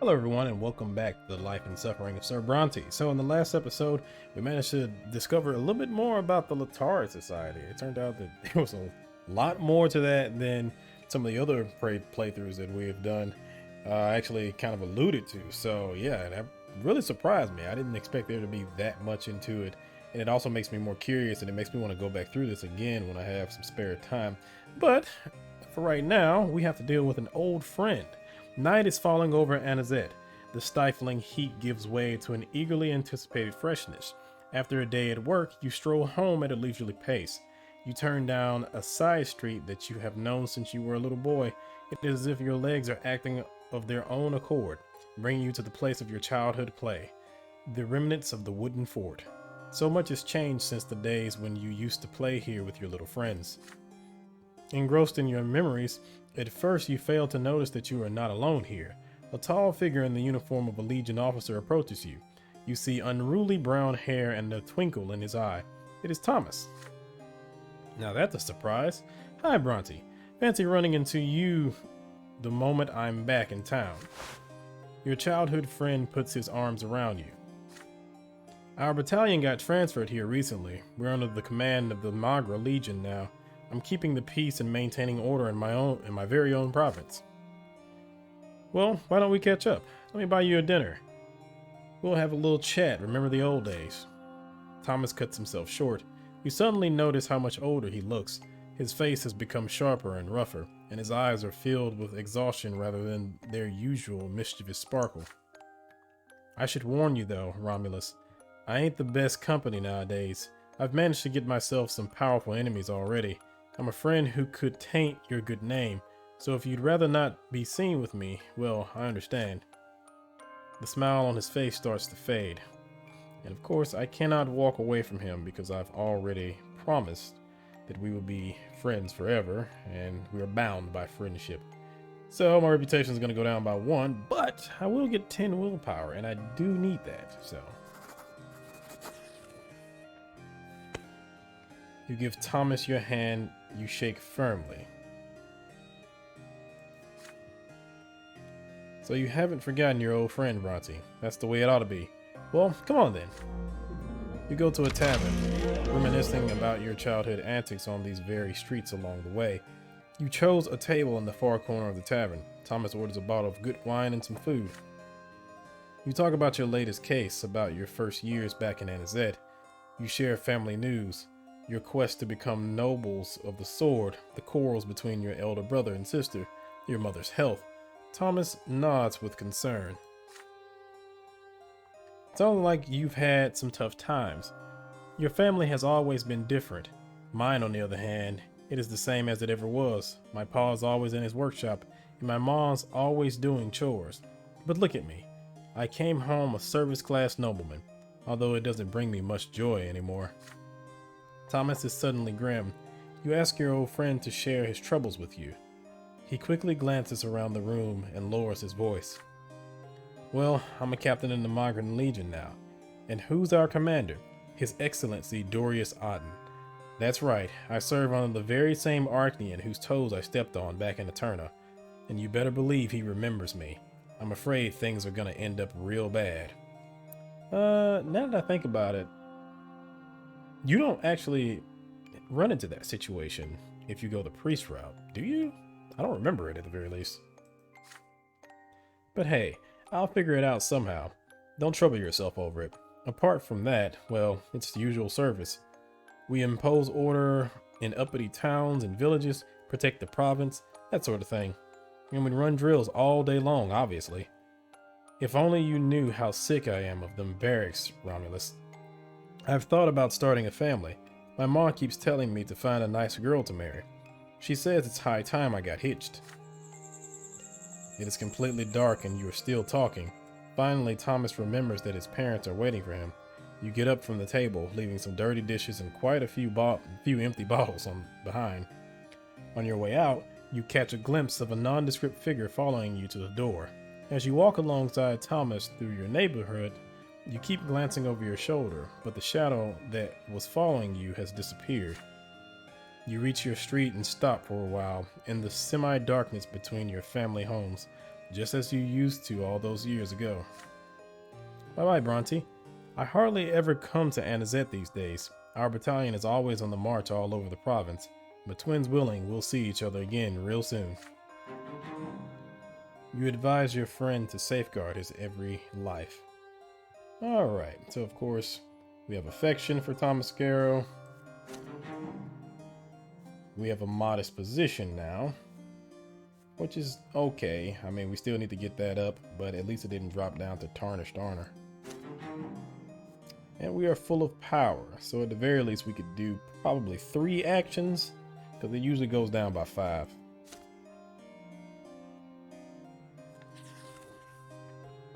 Hello everyone and welcome back to the life and suffering of Sir Brante. So in the last episode, we managed to discover a little bit more about the Latari Society. It turned out that there was a lot more to that than some of the other playthroughs that we have done actually kind of alluded to. So yeah, that really surprised me. I didn't expect there to be that much into it. And it also makes me more curious and it makes me want to go back through this again when I have some spare time. But for right now, we have to deal with an old friend. Night is falling over Anazet. The stifling heat gives way to an eagerly anticipated freshness. After a day at work, you stroll home at a leisurely pace. You turn down a side street that you have known since you were a little boy. It is as if your legs are acting of their own accord, bringing you to the place of your childhood play, the remnants of the wooden fort. So much has changed since the days when you used to play here with your little friends. Engrossed in your memories, at first you fail to notice that you are not alone here. A tall figure in the uniform of a Legion officer approaches you. You see unruly brown hair and a twinkle in his eye. It is Thomas. Now that's a surprise. Hi, Brante. Fancy running into you the moment I'm back in town. Your childhood friend puts his arms around you. Our battalion got transferred here recently. We're under the command of the Magra Legion now. I'm keeping the peace and maintaining order in my very own province. Well, why don't we catch up? Let me buy you a dinner. We'll have a little chat, remember the old days. Thomas cuts himself short. You suddenly notice how much older he looks. His face has become sharper and rougher, and his eyes are filled with exhaustion rather than their usual mischievous sparkle. I should warn you though, Romulus. I ain't the best company nowadays. I've managed to get myself some powerful enemies already. I'm a friend who could taint your good name, so if you'd rather not be seen with me, well, I understand. The smile on his face starts to fade. And of course, I cannot walk away from him because I've already promised that we will be friends forever, and we are bound by friendship. So my reputation is going to go down by 1, but I will get 10 willpower, and I do need that, so. You give Thomas your hand, you shake firmly. So you haven't forgotten your old friend, Brante. That's the way it ought to be. Well, come on then. You go to a tavern, reminiscing about your childhood antics on these very streets along the way. You chose a table in the far corner of the tavern. Thomas orders a bottle of good wine and some food. You talk about your latest case, about your first years back in Anazet. You share family news. Your quest to become nobles of the sword, the quarrels between your elder brother and sister, your mother's health. Thomas nods with concern. Sounds like you've had some tough times. Your family has always been different. Mine, on the other hand, it is the same as it ever was. My pa's always in his workshop, and my mom's always doing chores. But look at me. I came home a service-class nobleman, although it doesn't bring me much joy anymore. Thomas is suddenly grim. You ask your old friend to share his troubles with you. He quickly glances around the room and lowers his voice. Well, I'm a captain in the Magran Legion now. And who's our commander? His Excellency Dorius Otten. That's right, I serve under the very same Archnean whose toes I stepped on back in Eterna. And you better believe he remembers me. I'm afraid things are gonna end up real bad. Now that I think about it, you don't actually run into that situation if you go the priest route, do you? I don't remember it at the very least. But hey, I'll figure it out somehow. Don't trouble yourself over it. Apart from that, well, it's the usual service. We impose order in uppity towns and villages, protect the province, that sort of thing. And we run drills all day long, obviously. If only you knew how sick I am of them barracks, Romulus. I've thought about starting a family. My mom keeps telling me to find a nice girl to marry. She says it's high time I got hitched. It is completely dark and you are still talking. Finally, Thomas remembers that his parents are waiting for him. You get up from the table, leaving some dirty dishes and quite a few empty bottles behind. On your way out, you catch a glimpse of a nondescript figure following you to the door. As you walk alongside Thomas through your neighborhood, you keep glancing over your shoulder, but the shadow that was following you has disappeared. You reach your street and stop for a while in the semi-darkness between your family homes. just as you used to all those years ago. Bye-bye, Brante. I hardly ever come to Anisette these days. Our battalion is always on the march all over the province, but twins willing, we'll see each other again real soon. You advise your friend to safeguard his every life. Alright, so of course, we have affection for Tomascaro. We have a modest position now, which is okay. I mean, we still need to get that up, but at least it didn't drop down to tarnished honor. And we are full of power, so at the very least we could do probably 3 actions, because it usually goes down by 5.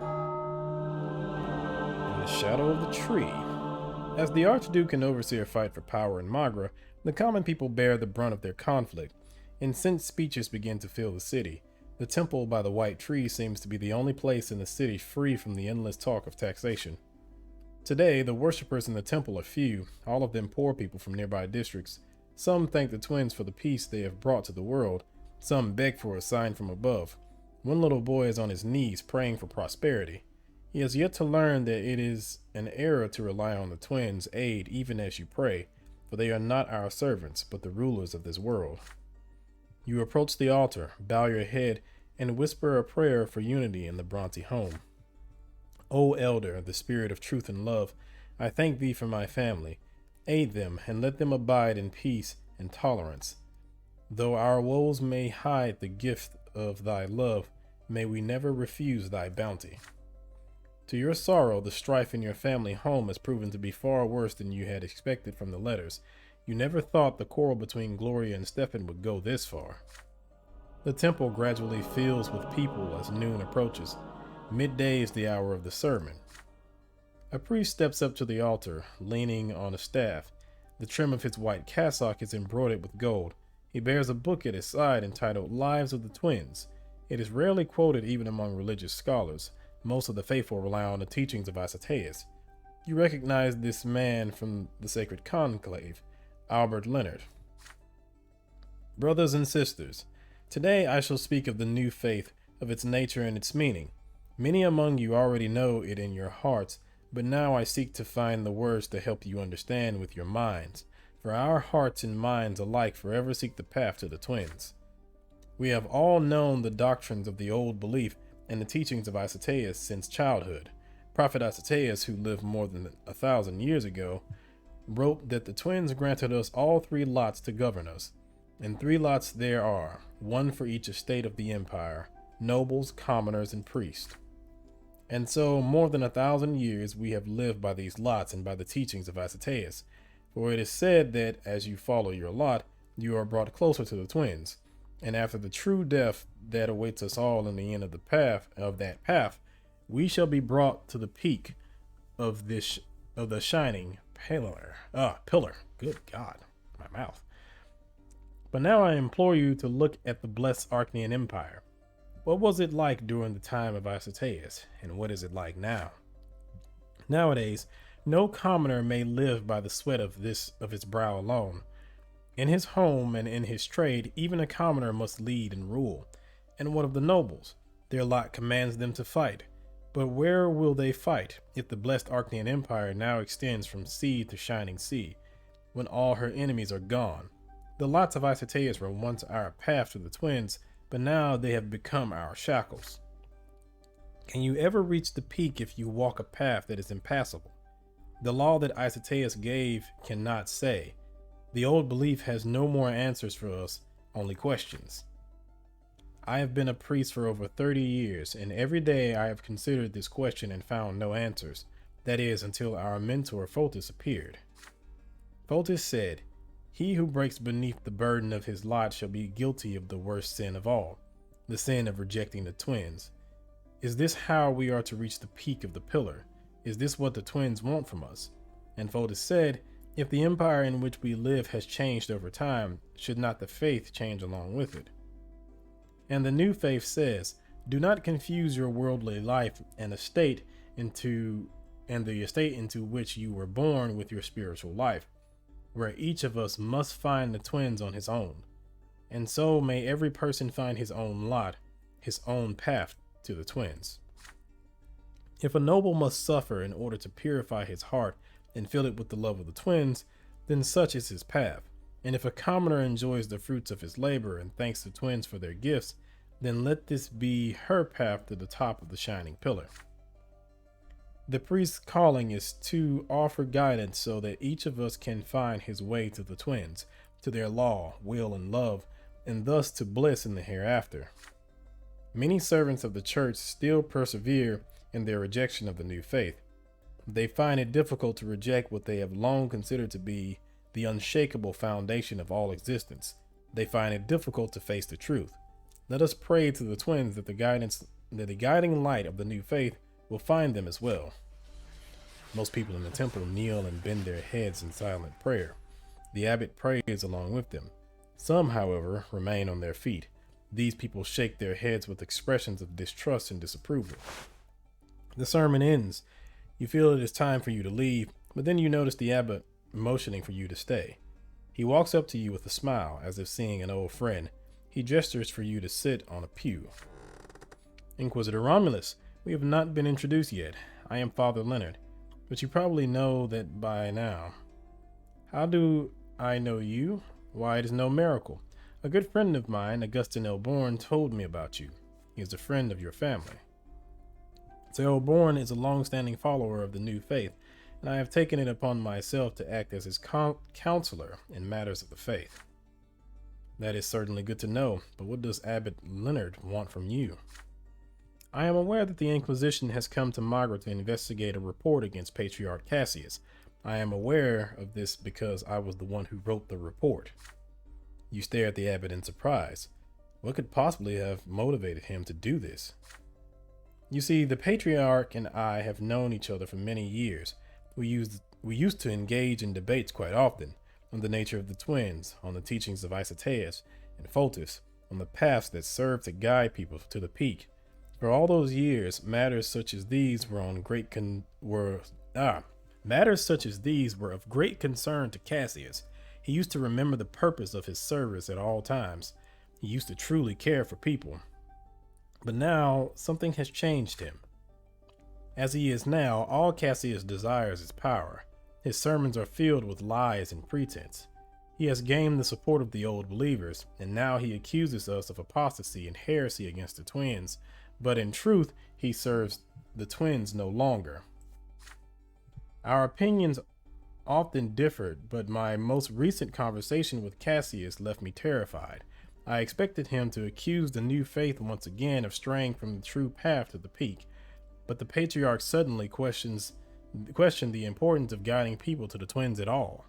In the shadow of the tree. As the Archduke and Overseer fight for power in Magra, the common people bear the brunt of their conflict. Incensed speeches begin to fill the city. The temple by the white tree seems to be the only place in the city free from the endless talk of taxation. Today, the worshippers in the temple are few, all of them poor people from nearby districts. Some thank the twins for the peace they have brought to the world. Some beg for a sign from above. One little boy is on his knees praying for prosperity. He has yet to learn that it is an error to rely on the twins' aid even as you pray, for they are not our servants, but the rulers of this world. You approach the altar, bow your head, and whisper a prayer for unity in the Brante home. O Elder, the spirit of truth and love, I thank thee for my family. Aid them, and let them abide in peace and tolerance. Though our woes may hide the gift of thy love, may we never refuse thy bounty. To your sorrow, the strife in your family home has proven to be far worse than you had expected from the letters. You never thought the quarrel between Gloria and Stefan would go this far. The temple gradually fills with people as noon approaches. Midday is the hour of the sermon. A priest steps up to the altar, leaning on a staff. The trim of his white cassock is embroidered with gold. He bears a book at his side entitled Lives of the Twins. It is rarely quoted even among religious scholars. Most of the faithful rely on the teachings of Isotaeus. You recognize this man from the Sacred Conclave, Albert Leonard. Brothers and sisters, today I shall speak of the new faith, of its nature and its meaning. Many among you already know it in your hearts, but now I seek to find the words to help you understand with your minds, for our hearts and minds alike forever seek the path to the twins. We have all known the doctrines of the old belief and the teachings of Isotaeus since childhood. Prophet Isotaeus, who lived more than 1,000 years ago, wrote that the twins granted us all 3 lots to govern us. And 3 lots there are, 1 for each estate of the empire, nobles, commoners, and priests. And so, more than 1,000 years we have lived by these lots and by the teachings of Isotaeus. For it is said that as you follow your lot, you are brought closer to the twins. And after the true death that awaits us all in the end of that path, we shall be brought to the peak of the shining pillar. Good God, my mouth. But now I implore you to look at the blessed Archnean Empire. What was it like during the time of Isotaeus, and what is it like now? Nowadays, no commoner may live by the sweat of his brow alone. In his home and in his trade, even a commoner must lead and rule. And what of the nobles? Their lot commands them to fight. But where will they fight if the blessed Archnean Empire now extends from sea to shining sea, when all her enemies are gone? The lots of Isotaeus were once our path to the twins, but now they have become our shackles. Can you ever reach the peak if you walk a path that is impassable? The law that Isotaeus gave cannot say. The old belief has no more answers for us, only questions. I have been a priest for over 30 years, and every day I have considered this question and found no answers. That is, until our mentor Fotis appeared. Fotis said, "He who breaks beneath the burden of his lot shall be guilty of the worst sin of all, the sin of rejecting the twins. Is this how we are to reach the peak of the pillar? Is this what the twins want from us?" And Fotis said, "If the empire in which we live has changed over time, should not the faith change along with it?" And the new faith says, "Do not confuse your worldly life and the estate into which you were born with your spiritual life, where each of us must find the twins on his own. And so may every person find his own lot, his own path to the twins. If a noble must suffer in order to purify his heart and fill it with the love of the twins, then such is his path. And if a commoner enjoys the fruits of his labor and thanks the twins for their gifts, then let this be her path to the top of the shining pillar. The priest's calling is to offer guidance so that each of us can find his way to the twins, to their law, will, and love, and thus to bliss in the hereafter. Many servants of the church still persevere in their rejection of the new faith. They find it difficult to reject what they have long considered to be the unshakable foundation of all existence. They find it difficult to face the truth. Let us pray to the twins that the guiding light of the new faith will find them as well. Most people in the temple kneel and bend their heads in silent prayer. The abbot prays along with them. Some, however, remain on their feet. These people shake their heads with expressions of distrust and disapproval. The sermon ends. You feel it is time for you to leave, but then you notice the abbot motioning for you to stay. He walks up to you with a smile, as if seeing an old friend. He gestures for you to sit on a pew. Inquisitor Romulus, we have not been introduced yet. I am Father Leonard, but you probably know that by now. How do I know you? Why, it is no miracle. A good friend of mine, Augustin Elborn, told me about you. He is a friend of your family. So Elborn is a long-standing follower of the new faith, and I have taken it upon myself to act as his counselor in matters of the faith. That is certainly good to know, but what does Abbot Leonard want from you? I am aware that the Inquisition has come to Magra to investigate a report against Patriarch Cassius. I am aware of this because I was the one who wrote the report. You stare at the abbot in surprise. What could possibly have motivated him to do this? You see, the Patriarch and I have known each other for many years. We used to engage in debates quite often on the nature of the twins, on the teachings of Isoteus and Photis, on the paths that serve to guide people to the peak. For all those years, matters such as these were of great concern to Cassius. He used to remember the purpose of his service at all times. He used to truly care for people. But now something has changed him. As he is now, all Cassius desires is power. His sermons are filled with lies and pretense. He has gained the support of the old believers, and now he accuses us of apostasy and heresy against the twins. But in truth, he serves the twins no longer. Our opinions often differed, but my most recent conversation with Cassius left me terrified. I expected him to accuse the new faith once again of straying from the true path to the peak. But the Patriarch suddenly questioned the importance of guiding people to the twins at all.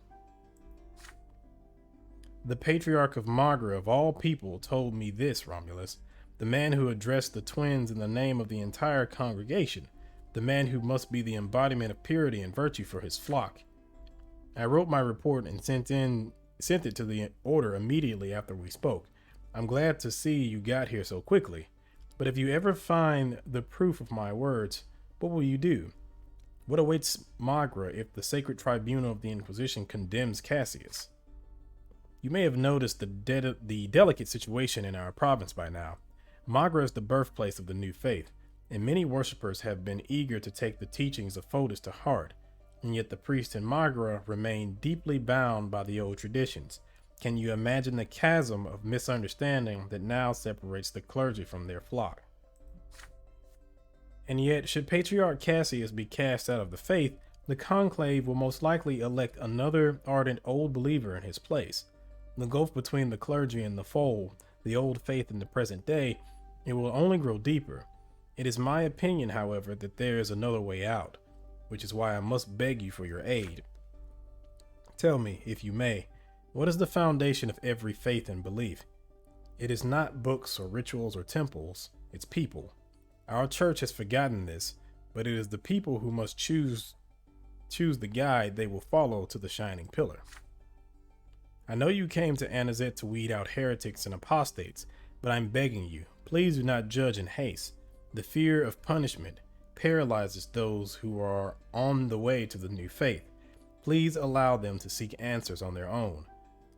The Patriarch of Magra of all people told me this, Romulus, the man who addressed the twins in the name of the entire congregation, the man who must be the embodiment of purity and virtue for his flock. I wrote my report and sent it to the order immediately after we spoke. I'm glad to see you got here so quickly. But if you ever find the proof of my words, what will you do? What awaits Magra if the sacred tribunal of the Inquisition condemns Cassius? You may have noticed the delicate situation in our province by now. Magra is the birthplace of the new faith, and many worshippers have been eager to take the teachings of Photis to heart, and yet the priests in Magra remain deeply bound by the old traditions. Can you imagine the chasm of misunderstanding that now separates the clergy from their flock? And yet, should Patriarch Cassius be cast out of the faith, the conclave will most likely elect another ardent old believer in his place. The gulf between the clergy and the fold, the old faith in the present day, it will only grow deeper. It is my opinion, however, that there is another way out, which is why I must beg you for your aid. Tell me, if you may, what is the foundation of every faith and belief? It is not books or rituals or temples, it's people. Our church has forgotten this, but it is the people who must choose the guide they will follow to the shining pillar. I know you came to Anazet to weed out heretics and apostates, but I'm begging you, please do not judge in haste. The fear of punishment paralyzes those who are on the way to the new faith. Please allow them to seek answers on their own.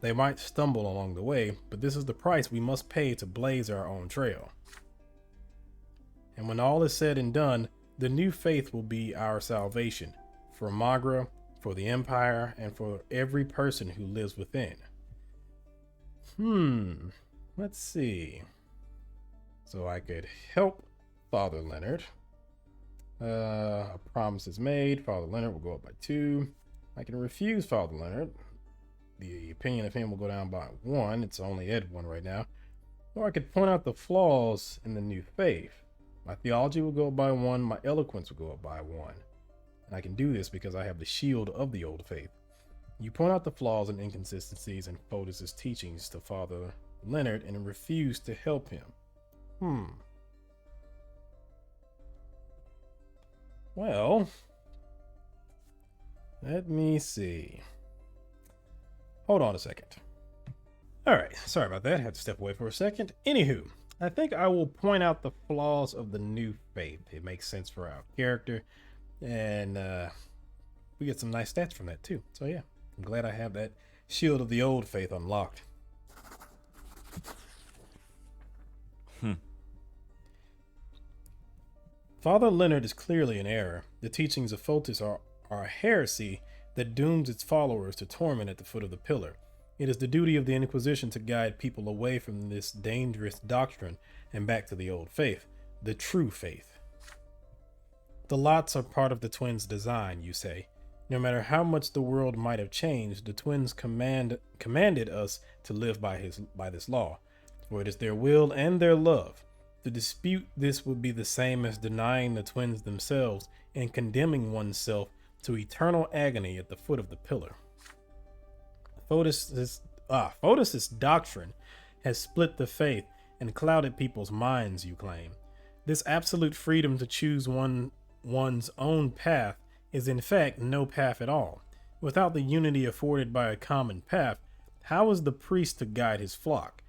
They might stumble along the way, but this is the price we must pay to blaze our own trail. And when all is said and done, the new faith will be our salvation for Magra, for the Empire, and for every person who lives within. Let's see. So I could help Father Leonard. A promise is made. Father Leonard will go up by 2. I can refuse Father Leonard. The opinion of him will go down by 1. It's only at 1 right now. Or I could point out the flaws in the new faith. My theology will go up by 1. My eloquence will go up by 1. And I can do this because I have the shield of the old faith. You point out the flaws and inconsistencies in Fotis's teachings to Father Leonard and refuse to help him. Well, let me see. Hold on a second. All right, sorry about that. I had to step away for a second. Anywho, I think I will point out the flaws of the new faith. It makes sense for our character, and we get some nice stats from that too. So yeah, I'm glad I have that shield of the old faith unlocked. Father Leonard is clearly in error. The teachings of Fotis are a heresy that dooms its followers to torment at the foot of the pillar. It is the duty of the Inquisition to guide people away from this dangerous doctrine and back to the old faith, the true faith. The lots are part of the twins' design, you say. No matter how much the world might have changed, the twins commanded us to live by this law, for it is their will and their love. To dispute this would be the same as denying the twins themselves and condemning oneself to eternal agony at the foot of the pillar. Fotis's doctrine has split the faith and clouded people's minds, you claim. This absolute freedom to choose one's own path is in fact no path at all. Without the unity afforded by a common path, how is the priest to guide his flock?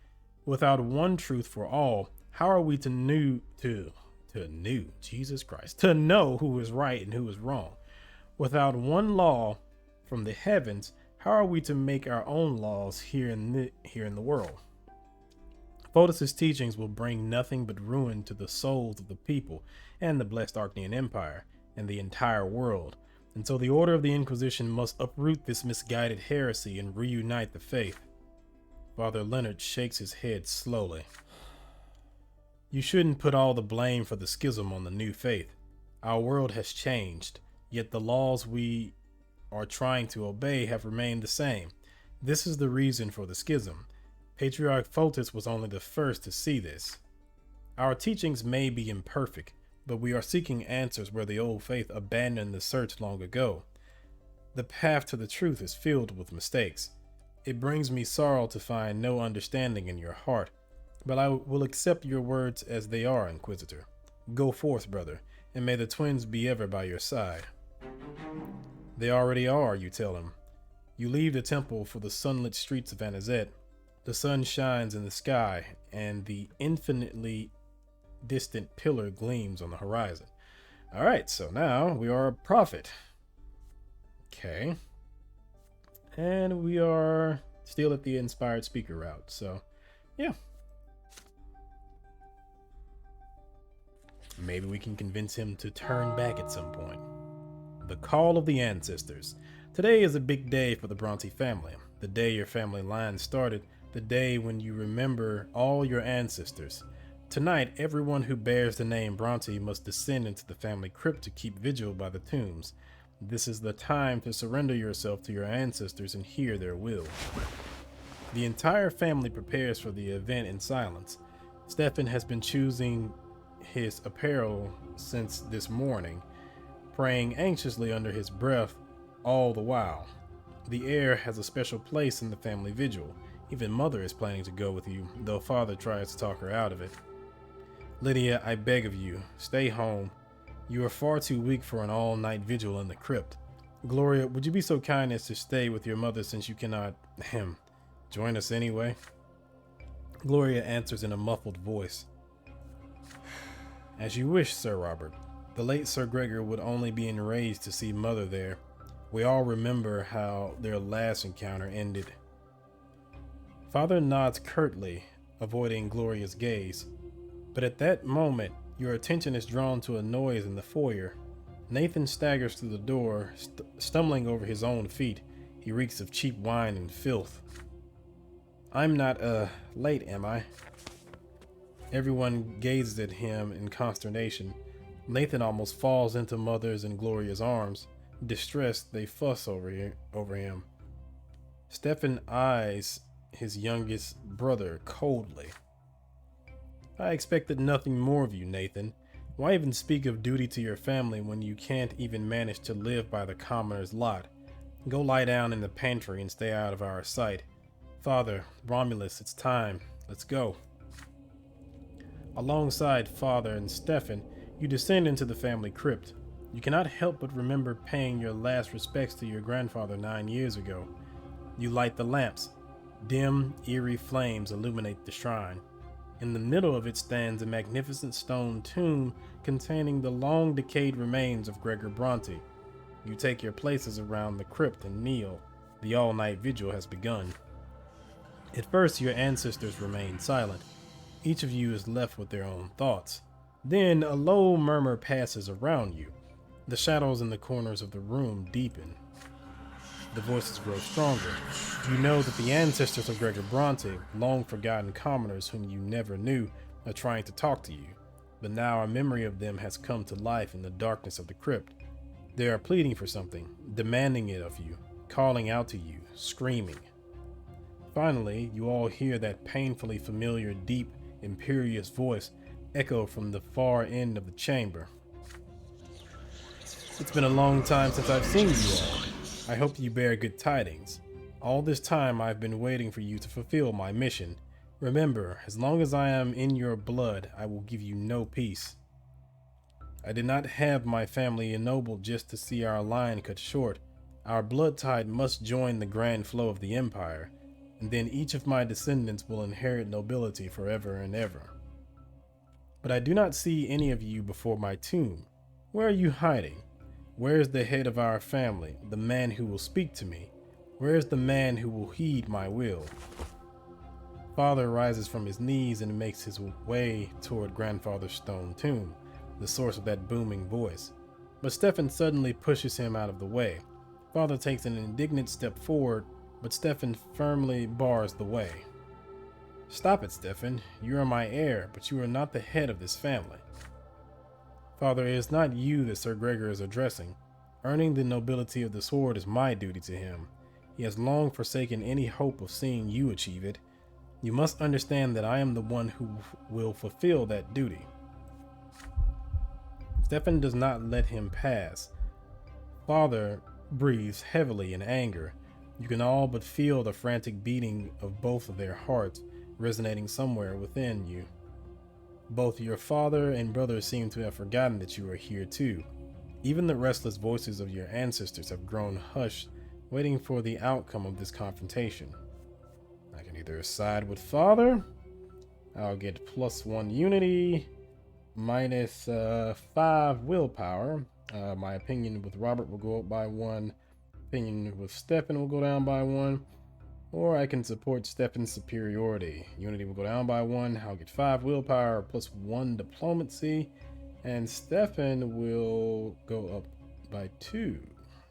Without one truth for all, how are we to know who is right and who is wrong? Without one law from the heavens, how are we to make our own laws here in the world? Fotis's teachings will bring nothing but ruin to the souls of the people and the blessed Arcanian Empire and the entire world. And so the order of the Inquisition must uproot this misguided heresy and reunite the faith. Father Leonard shakes his head slowly. You shouldn't put all the blame for the schism on the new faith. Our world has changed, yet the laws we are trying to obey have remained the same. This is the reason for the schism. Patriarch Fotis was only the first to see this. Our teachings may be imperfect, but we are seeking answers where the old faith abandoned the search long ago. The path to the truth is filled with mistakes. It brings me sorrow to find no understanding in your heart, but I will accept your words as they are, Inquisitor. Go forth, brother, and may the twins be ever by your side. They already are, you tell him. You leave the temple for the sunlit streets of Anazet. The sun shines in the sky, and the infinitely distant pillar gleams on the horizon. All right, so now we are a prophet. Okay. And we are still at the inspired speaker route, so yeah. Maybe we can convince him to turn back at some point. The call of the ancestors. Today is a big day for the Brante family. The day your family line started, the day when you remember all your ancestors. Tonight, everyone who bears the name Brante must descend into the family crypt to keep vigil by the tombs. This is the time to surrender yourself to your ancestors and hear their will. The entire family prepares for the event in silence. Stefan has been choosing his apparel since this morning, praying anxiously under his breath all the while. The heir has a special place in the family vigil. Even Mother is planning to go with you, though Father tries to talk her out of it. Lydia, I beg of you, stay home. You are far too weak for an all-night vigil in the crypt. Gloria, would you be so kind as to stay with your mother since you cannot, join us anyway? Gloria answers in a muffled voice. As you wish, Sir Robert. The late Sir Gregor would only be enraged to see Mother there. We all remember how their last encounter ended. Father nods curtly, avoiding Gloria's gaze. But at that moment, Your attention is drawn to a noise in the foyer. Nathan staggers through the door, stumbling over his own feet. He reeks of cheap wine and filth. I'm not, late, am I? Everyone gazes at him in consternation. Nathan almost falls into Mother's and Gloria's arms. Distressed, they fuss over him. Stefan eyes his youngest brother coldly. I expected nothing more of you, Nathan. Why even speak of duty to your family when you can't even manage to live by the commoner's lot? Go lie down in the pantry and stay out of our sight. Father, Romulus, it's time. Let's go. Alongside Father and Stefan, you descend into the family crypt. You cannot help but remember paying your last respects to your grandfather 9 years ago. You light the lamps. Dim, eerie flames illuminate the shrine. In the middle of it stands a magnificent stone tomb containing the long decayed remains of Gregor Brante. You take your places around the crypt and kneel. The all-night vigil has begun. At first, your ancestors remain silent. Each of you is left with their own thoughts. Then a low murmur passes around you. The shadows in the corners of the room deepen. The voices grow stronger. You know that the ancestors of Gregor Brante, long-forgotten commoners whom you never knew, are trying to talk to you. But now a memory of them has come to life in the darkness of the crypt. They are pleading for something, demanding it of you, calling out to you, screaming. Finally, you all hear that painfully familiar, deep, imperious voice echo from the far end of the chamber. It's been a long time since I've seen you all. I hope you bear good tidings. All this time I've been waiting for you to fulfill my mission. Remember, as long as I am in your blood, I will give you no peace. I did not have my family ennobled just to see our line cut short. Our blood tide must join the grand flow of the empire, and then each of my descendants will inherit nobility forever and ever. But I do not see any of you before my tomb. Where are you hiding? Where is the head of our family, the man who will speak to me? Where is the man who will heed my will? Father rises from his knees and makes his way toward grandfather's stone tomb, the source of that booming voice. But Stefan suddenly pushes him out of the way. Father takes an indignant step forward, but Stefan firmly bars the way. Stop it, Stefan. You are my heir, but you are not the head of this family. Father, it is not you that Sir Gregor is addressing. Earning the nobility of the sword is my duty to him. He has long forsaken any hope of seeing you achieve it. You must understand that I am the one who will fulfill that duty. Stefan does not let him pass. Father breathes heavily in anger. You can all but feel the frantic beating of both of their hearts resonating somewhere within you. Both your father and brother seem to have forgotten that you are here too. Even the restless voices of your ancestors have grown hushed, waiting for the outcome of this confrontation. I can either side with father. I'll get +1 unity, minus 5 willpower. My opinion with Robert will go up by 1. Opinion with Stefan will go down by 1. Or I can support Stefan's superiority. Unity will go down by 1. I'll get 5 willpower +1 diplomacy. And Stefan will go up by 2.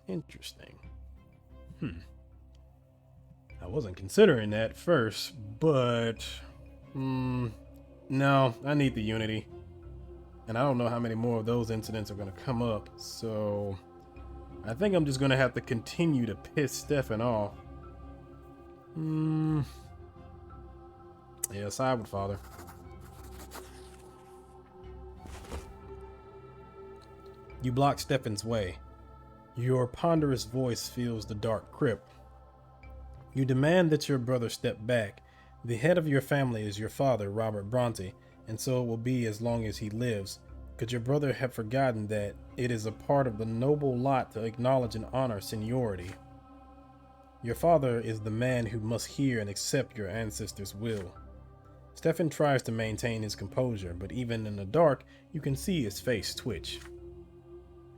Interesting. I wasn't considering that first, but no, I need the unity. And I don't know how many more of those incidents are going to come up, so I think I'm just going to have to continue to piss Stefan off. Yeah, side with father. You block Stefan's way. Your ponderous voice fills the dark crypt. You demand that your brother step back. The head of your family is your father, Robert Brante, and so it will be as long as he lives. Could your brother have forgotten that it is a part of the noble lot to acknowledge and honor seniority? Your father is the man who must hear and accept your ancestors' will. Stefan tries to maintain his composure, but even in the dark, you can see his face twitch.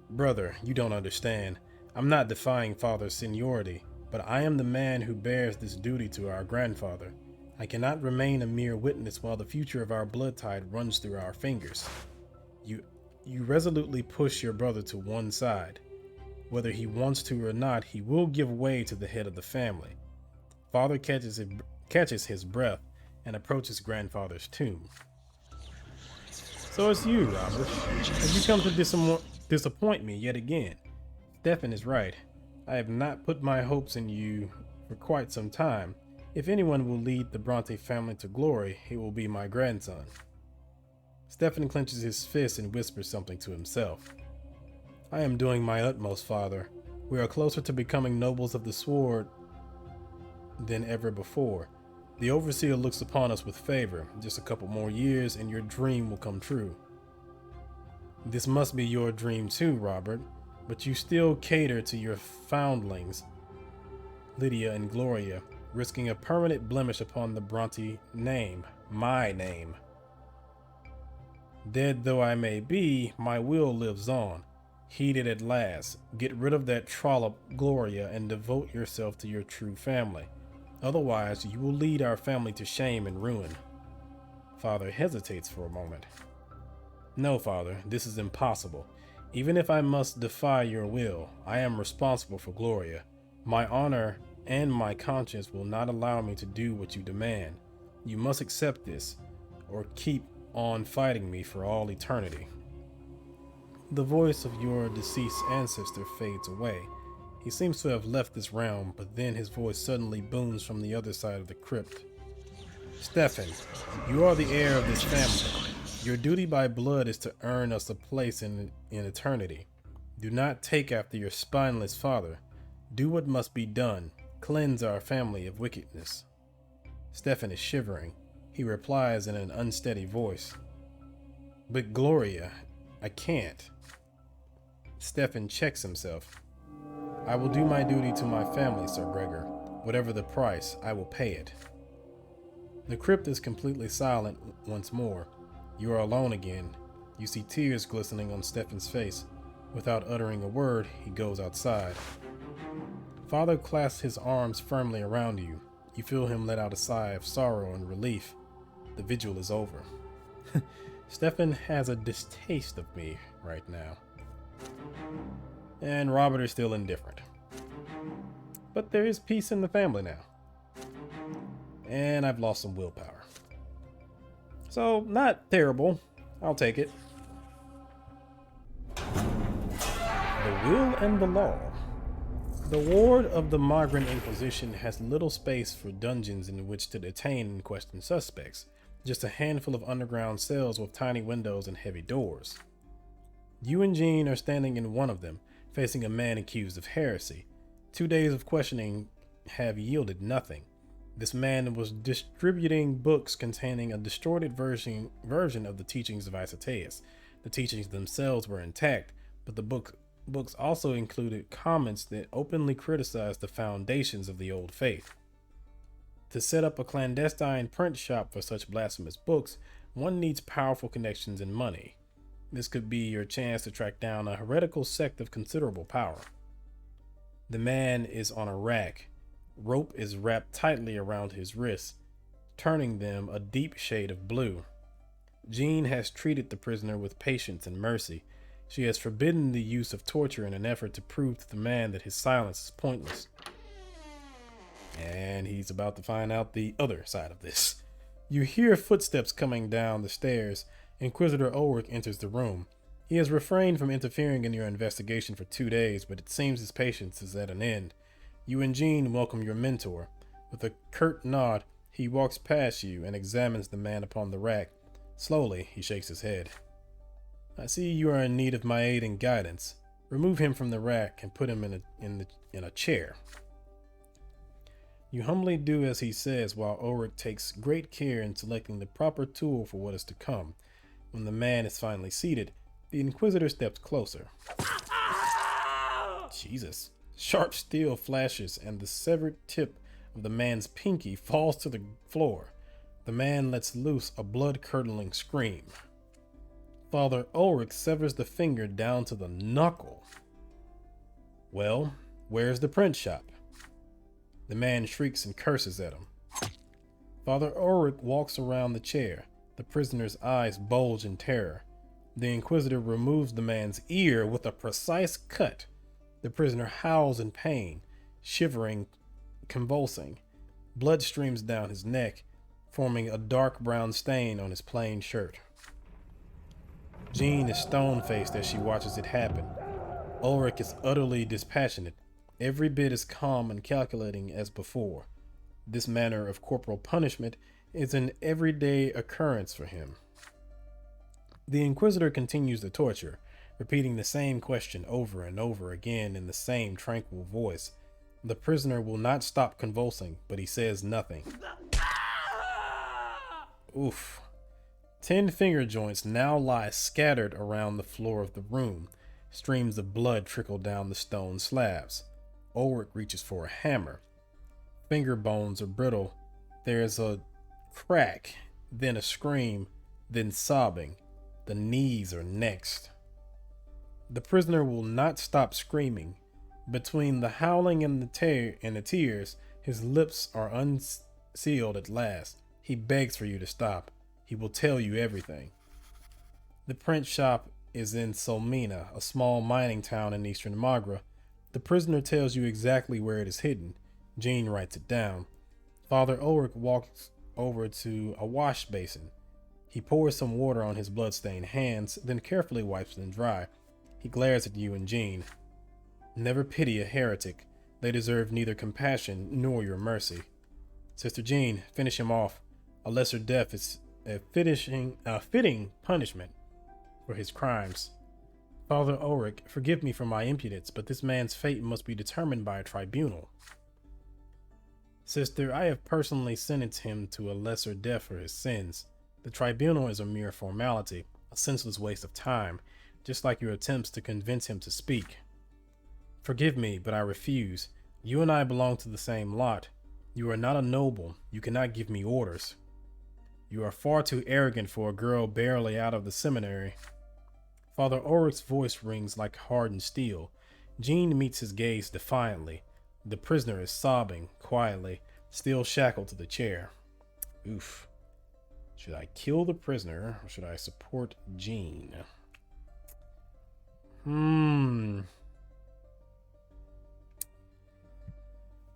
Brother, you don't understand. I'm not defying father's seniority, but I am the man who bears this duty to our grandfather. I cannot remain a mere witness while the future of our blood tide runs through our fingers. You resolutely push your brother to one side. Whether he wants to or not, he will give way to the head of the family. Father catches his breath and approaches grandfather's tomb. So it's you, Robert. Have you come to disappoint me yet again? Stefan is right. I have not put my hopes in you for quite some time. If anyone will lead the Brante family to glory, it will be my grandson. Stefan clenches his fist and whispers something to himself. I am doing my utmost, Father. We are closer to becoming nobles of the sword than ever before. The Overseer looks upon us with favor. Just a couple more years and your dream will come true. This must be your dream too, Robert, but you still cater to your foundlings, Lydia and Gloria, risking a permanent blemish upon the Brante name, my name. Dead though I may be, my will lives on. Heed it at last. Get rid of that trollop, Gloria, and devote yourself to your true family. Otherwise, you will lead our family to shame and ruin. Father hesitates for a moment. No, Father, this is impossible. Even if I must defy your will, I am responsible for Gloria. My honor and my conscience will not allow me to do what you demand. You must accept this, or keep on fighting me for all eternity. The voice of your deceased ancestor fades away. He seems to have left this realm, but then his voice suddenly booms from the other side of the crypt. Stefan, you are the heir of this family. Your duty by blood is to earn us a place in eternity. Do not take after your spineless father. Do what must be done. Cleanse our family of wickedness. Stefan is shivering. He replies in an unsteady voice. But Gloria, I can't. Stefan checks himself. I will do my duty to my family, Sir Gregor. Whatever the price, I will pay it. The crypt is completely silent once more. You are alone again. You see tears glistening on Stefan's face. Without uttering a word, he goes outside. Father clasps his arms firmly around you. You feel him let out a sigh of sorrow and relief. The vigil is over. Stefan has a distaste of me right now. And Robert is still indifferent. But there is peace in the family now. And I've lost some willpower. So, not terrible. I'll take it. The will and the law. The ward of the Migrant Inquisition has little space for dungeons in which to detain and question suspects. Just a handful of underground cells with tiny windows and heavy doors. You and Jean are standing in one of them, facing a man accused of heresy. 2 days of questioning have yielded nothing. This man was distributing books containing a distorted version of the teachings of Isoteus. The teachings themselves were intact, but the books also included comments that openly criticized the foundations of the old faith. To set up a clandestine print shop for such blasphemous books, one needs powerful connections and money. This could be your chance to track down a heretical sect of considerable power. The man is on a rack. Rope is wrapped tightly around his wrists, turning them a deep shade of blue. Jean has treated the prisoner with patience and mercy. She has forbidden the use of torture in an effort to prove to the man that his silence is pointless. And he's about to find out the other side of this. You hear footsteps coming down the stairs. Inquisitor Ulrich enters the room. He has refrained from interfering in your investigation for 2 days, but it seems his patience is at an end. You and Jean welcome your mentor. With a curt nod, he walks past you and examines the man upon the rack. Slowly, he shakes his head. I see you are in need of my aid and guidance. Remove him from the rack and put him in a chair. You humbly do as he says, while Ulrich takes great care in selecting the proper tool for what is to come. When the man is finally seated, the Inquisitor steps closer. Jesus. Sharp steel flashes and the severed tip of the man's pinky falls to the floor. The man lets loose a blood-curdling scream. Father Ulrich severs the finger down to the knuckle. Well, where's the print shop? The man shrieks and curses at him. Father Ulrich walks around the chair. The prisoner's eyes bulge in terror. The Inquisitor removes the man's ear with a precise cut. The prisoner howls in pain, shivering, convulsing. Blood streams down his neck, forming a dark brown stain on his plain shirt. Jean is stone-faced as she watches it happen. Ulrich is utterly dispassionate, every bit as calm and calculating as before. This manner of corporal punishment is an everyday occurrence for him. The Inquisitor continues the torture, repeating the same question over and over again in the same tranquil voice. The prisoner will not stop convulsing, but he says nothing. Oof. 10 finger joints now lie scattered around the floor of the room. Streams of blood trickle down the stone slabs. Ulrich reaches for a hammer. Finger bones are brittle. There's a crack, then a scream, then sobbing. The knees are next. The prisoner will not stop screaming. Between the howling and the tears, his lips are unsealed at last. He begs for you to stop. He will tell you everything. The print shop is in Selmina, a small mining town in eastern Magra. The prisoner tells you exactly where it is hidden. Jean writes it down. Father Ulrich walks over to a wash basin. He pours some water on his bloodstained hands, then carefully wipes them dry. He glares at you and Jean. Never pity a heretic. They deserve neither compassion nor your mercy. Sister Jean, finish him off. A lesser death is a fitting punishment for his crimes. Father Ulrich, forgive me for my impudence, but this man's fate must be determined by a tribunal. Sister, I have personally sentenced him to a lesser death for his sins. The tribunal is a mere formality, a senseless waste of time, just like your attempts to convince him to speak. Forgive me, but I refuse. You and I belong to the same lot. You are not a noble. You cannot give me orders. You are far too arrogant for a girl barely out of the seminary. Father Ulrich's voice rings like hardened steel. Jean meets his gaze defiantly. The prisoner is sobbing quietly, still shackled to the chair. Oof. Should I kill the prisoner or should I support Jean?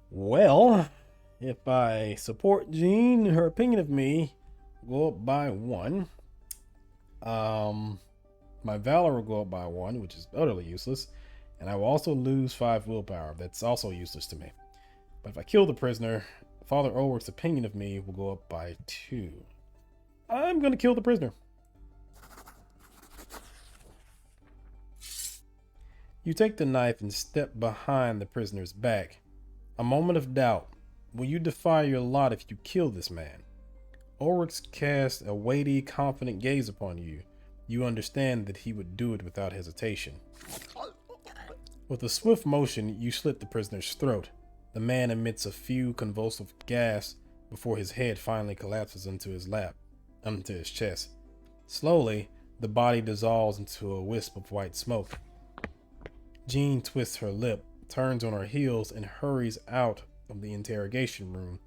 Well, if I support Jean, her opinion of me will go up by 1. My valor will go up by 1, which is utterly useless. And I will also lose 5 willpower. That's also useless to me. But if I kill the prisoner, Father Ulrich's opinion of me will go up by 2. I'm going to kill the prisoner. You take the knife and step behind the prisoner's back. A moment of doubt. Will you defy your lot if you kill this man? Ulrich casts a weighty, confident gaze upon you. You understand that he would do it without hesitation. With a swift motion, you slit the prisoner's throat. The man emits a few convulsive gasps before his head finally collapses into his chest. Slowly, the body dissolves into a wisp of white smoke. Jean twists her lip, turns on her heels, and hurries out of the interrogation room.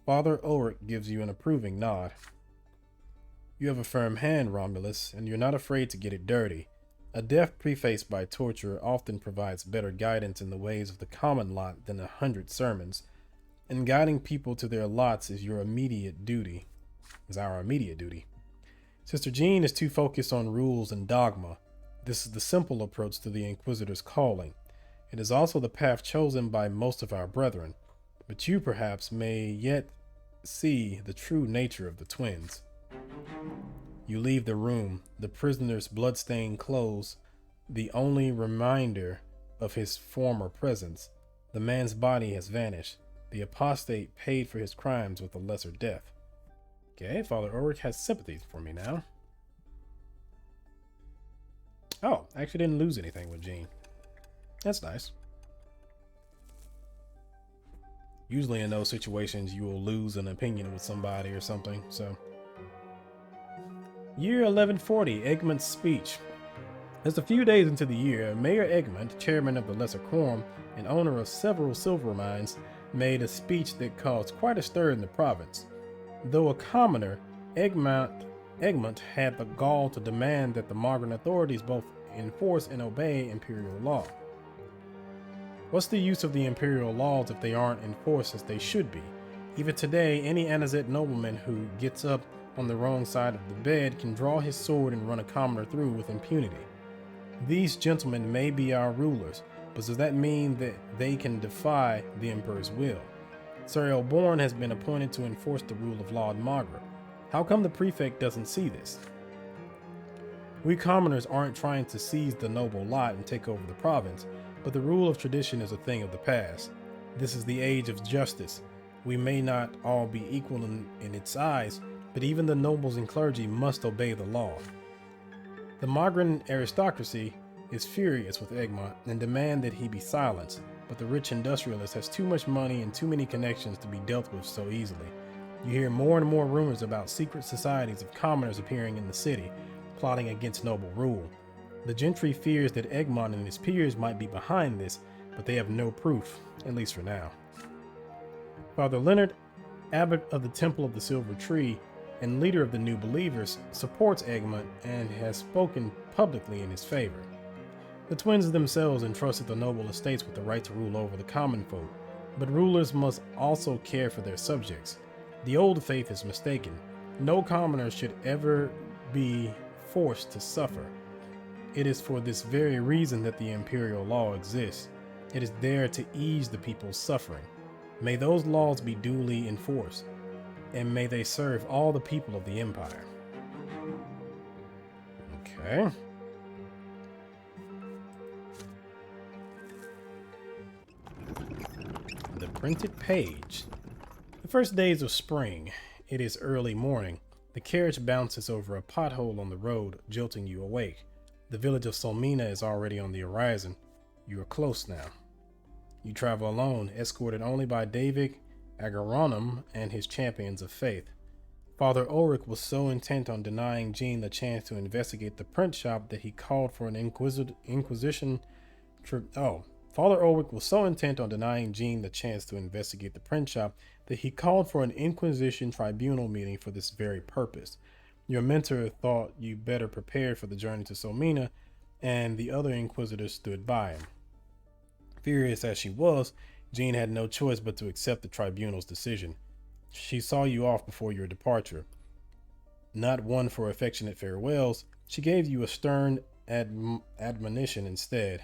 Father Ulrich gives you an approving nod. You have a firm hand, Romulus, and you're not afraid to get it dirty. A death prefaced by torture often provides better guidance in the ways of the common lot than 100 sermons, and guiding people to their lots is our immediate duty. Sister Jean is too focused on rules and dogma. This is the simple approach to the Inquisitor's calling. It is also the path chosen by most of our brethren, but you perhaps may yet see the true nature of the twins. You leave the room, the prisoner's blood-stained clothes, the only reminder of his former presence. The man's body has vanished. The apostate paid for his crimes with a lesser death. Okay, Father Ulrich has sympathy for me now. Oh, I actually didn't lose anything with Jean. That's nice. Usually in those situations, you will lose an opinion with somebody or something, so... Year 1140, Egmont's speech. Just a few days into the year, Mayor Egmont, chairman of the Lesser Quorum and owner of several silver mines, made a speech that caused quite a stir in the province. Though a commoner, Egmont Egmont had the gall to demand that the Margaret authorities both enforce and obey imperial law. What's the use of the imperial laws if they aren't enforced as they should be? Even today, any Anazet nobleman who gets up on the wrong side of the bed can draw his sword and run a commoner through with impunity. These gentlemen may be our rulers, but does that mean that they can defy the Emperor's will? Sir Elborn has been appointed to enforce the rule of law in Margaret. How come the prefect doesn't see this? We commoners aren't trying to seize the noble lot and take over the province, but the rule of tradition is a thing of the past. This is the age of justice. We may not all be equal in its eyes, but even the nobles and clergy must obey the law. The Margren aristocracy is furious with Egmont and demand that he be silenced, but the rich industrialist has too much money and too many connections to be dealt with so easily. You hear more and more rumors about secret societies of commoners appearing in the city, plotting against noble rule. The gentry fears that Egmont and his peers might be behind this, but they have no proof, at least for now. Father Leonard, abbot of the Temple of the Silver Tree and leader of the New Believers, supports Egmont and has spoken publicly in his favor. The twins themselves entrusted the noble estates with the right to rule over the common folk, but rulers must also care for their subjects. The old faith is mistaken. No commoner should ever be forced to suffer. It is for this very reason that the imperial law exists. It is there to ease the people's suffering. May those laws be duly enforced, and may they serve all the people of the empire. Okay. The printed page. The first days of spring. It is early morning. The carriage bounces over a pothole on the road, jolting you awake. The village of Selmina is already on the horizon. You are close now. You travel alone, escorted only by David Agaronum and his champions of faith. Father Ulrich was so intent on denying Jean the chance to investigate the print shop that he called for an Inquisition. Father Ulrich was so intent on denying Jean the chance to investigate the print shop that he called for an Inquisition tribunal meeting for this very purpose. Your mentor thought you better prepared for the journey to Selmina, and the other inquisitors stood by him. Furious as she was, Jean had no choice but to accept the tribunal's decision. She saw you off before your departure. Not one for affectionate farewells, she gave you a stern admonition instead.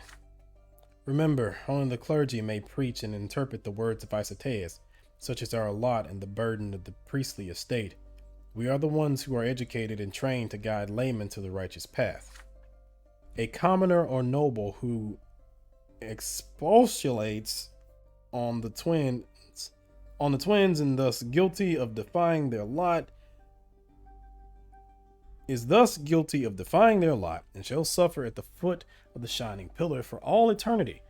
Remember, only the clergy may preach and interpret the words of Isateas, such as our lot and the burden of the priestly estate. We are the ones who are educated and trained to guide laymen to the righteous path. A commoner or noble who expostulates on the twins and thus guilty of defying their lot and shall suffer at the foot of the shining pillar for all eternity.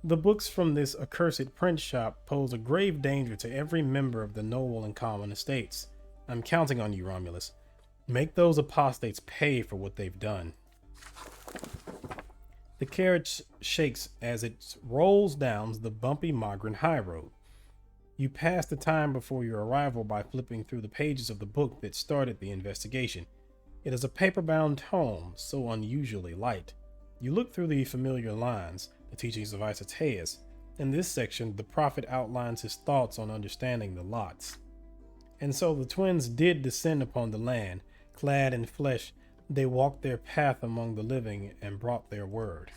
The books from this accursed print shop pose a grave danger to every member of the noble and common estates. I'm counting on you, Romulus. Make those apostates pay for what they've done. The carriage shakes as it rolls down the bumpy Margren high road. You pass the time before your arrival by flipping through the pages of the book that started the investigation. It is a paper-bound tome, so unusually light. You look through the familiar lines, the teachings of Isateas. In this section, the prophet outlines his thoughts on understanding the lots. And so the twins did descend upon the land, clad in flesh. They walked their path among the living and brought their word.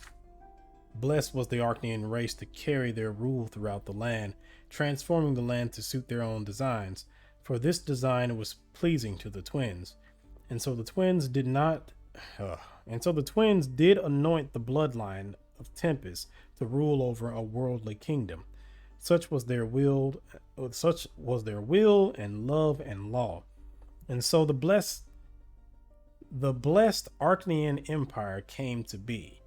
Blessed was the Arcanian race to carry their rule throughout the land, transforming the land to suit their own designs, for this design was pleasing to the twins. And so the twins did anoint the bloodline of Tempest to rule over a worldly kingdom. Such was their will and love and law. And so the blessed Arcanian Empire came to be.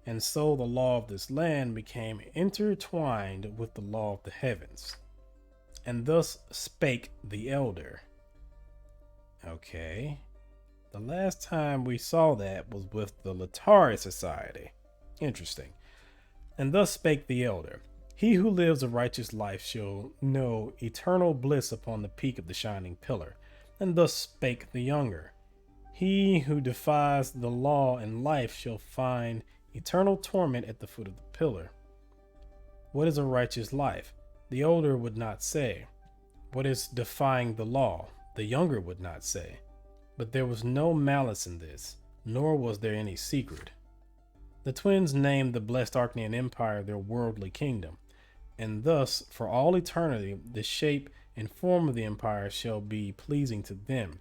And so the law of this land became intertwined with the law of the heavens. And thus spake the elder. Okay. The last time we saw that was with the Latari Society. Interesting. And thus spake the elder. He who lives a righteous life shall know eternal bliss upon the peak of the shining pillar. And thus spake the younger. He who defies the law and life shall find eternal torment at the foot of the pillar. What is a righteous life? The older would not say. What is defying the law? The younger would not say. But there was no malice in this, nor was there any secret. The twins named the blessed Arcanian Empire their worldly kingdom, and thus, for all eternity, the shape and form of the empire shall be pleasing to them,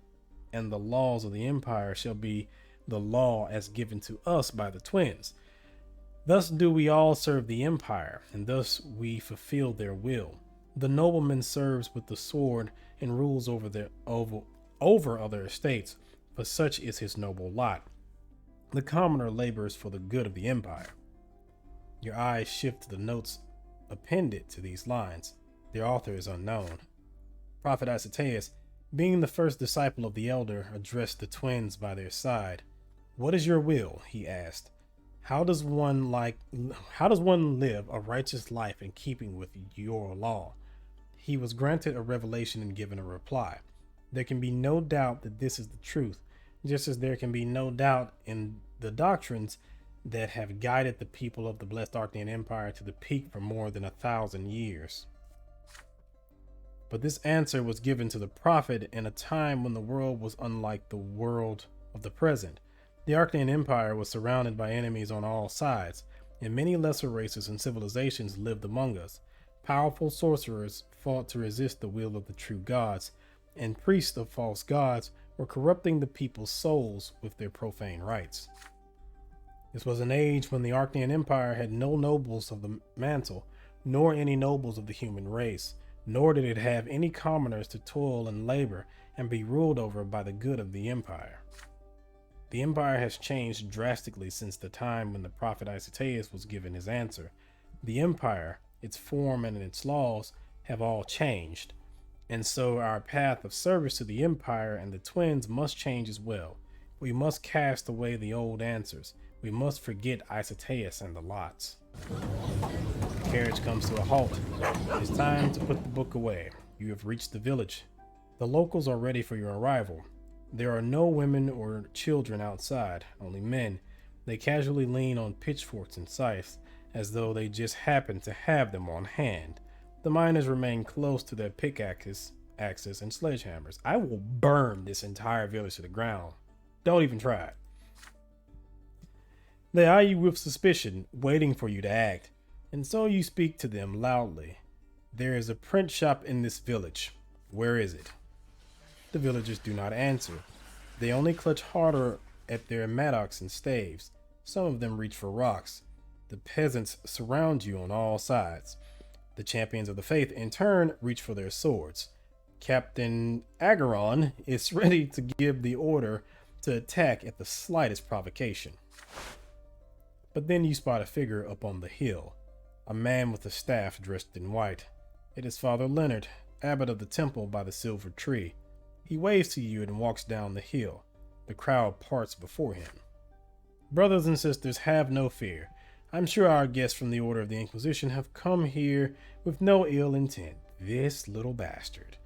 and the laws of the empire shall be the law as given to us by the twins. Thus do we all serve the empire, and thus we fulfill their will. The nobleman serves with the sword and rules over other estates, for such is his noble lot. The commoner labors for the good of the empire. Your eyes shift to the notes appended to these lines. Their author is unknown. Prophet Isotaeus, being the first disciple of the elder, addressed the twins by their side. "What is your will?" he asked. How does one live a righteous life in keeping with your law?" He was granted a revelation and given a reply. There can be no doubt that this is the truth, just as there can be no doubt in the doctrines that have guided the people of the blessed Arcanian Empire to the peak for more than 1,000 years. But this answer was given to the prophet in a time when the world was unlike the world of the present. The Arcanian Empire was surrounded by enemies on all sides, and many lesser races and civilizations lived among us. Powerful sorcerers fought to resist the will of the true gods, and priests of false gods were corrupting the people's souls with their profane rites. This was an age when the Arcanian Empire had no nobles of the mantle, nor any nobles of the human race, nor did it have any commoners to toil and labor and be ruled over by the good of the empire. The empire has changed drastically since the time when the prophet Isotaeus was given his answer. The empire, its form and its laws, have all changed, and so our path of service to the empire and the twins must change as well. We must cast away the old answers. We must forget Isotaeus and the lots. The carriage comes to a halt. It is time to put the book away. You have reached the village. The locals are ready for your arrival. There are no women or children outside, only men. They casually lean on pitchforks and scythes, as though they just happen to have them on hand. The miners remain close to their pickaxes and sledgehammers. I will burn this entire village to the ground. Don't even try it. They eye you with suspicion, waiting for you to act, and so you speak to them loudly. "There is a print shop in this village. Where is it?" The villagers do not answer. They only clutch harder at their mattocks and staves. Some of them reach for rocks. The peasants surround you on all sides. The champions of the faith, in turn, reach for their swords. Captain Agaron is ready to give the order to attack at the slightest provocation. But then you spot a figure up on the hill, a man with a staff dressed in white. It is Father Leonard, abbot of the temple by the silver tree. He waves to you and walks down the hill. The crowd parts before him. "Brothers and sisters, have no fear. I'm sure our guests from the Order of the Inquisition have come here with no ill intent. This little bastard.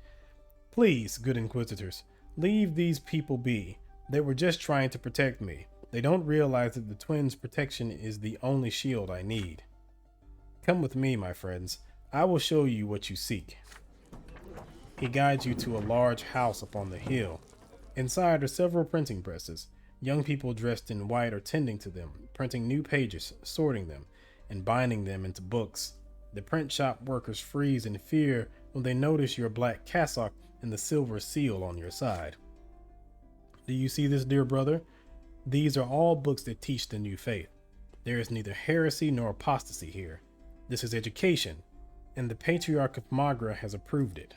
Please, good inquisitors, leave these people be. They were just trying to protect me. They don't realize that the twins' protection is the only shield I need. Come with me, my friends. I will show you what you seek." He guides you to a large house upon the hill. Inside are several printing presses. Young people dressed in white are tending to them, printing new pages, sorting them, and binding them into books. The print shop workers freeze in fear when they notice your black cassock and the silver seal on your side. "Do you see this, dear brother? These are all books that teach the new faith. There is neither heresy nor apostasy here. This is education, and the Patriarch of Magra has approved it."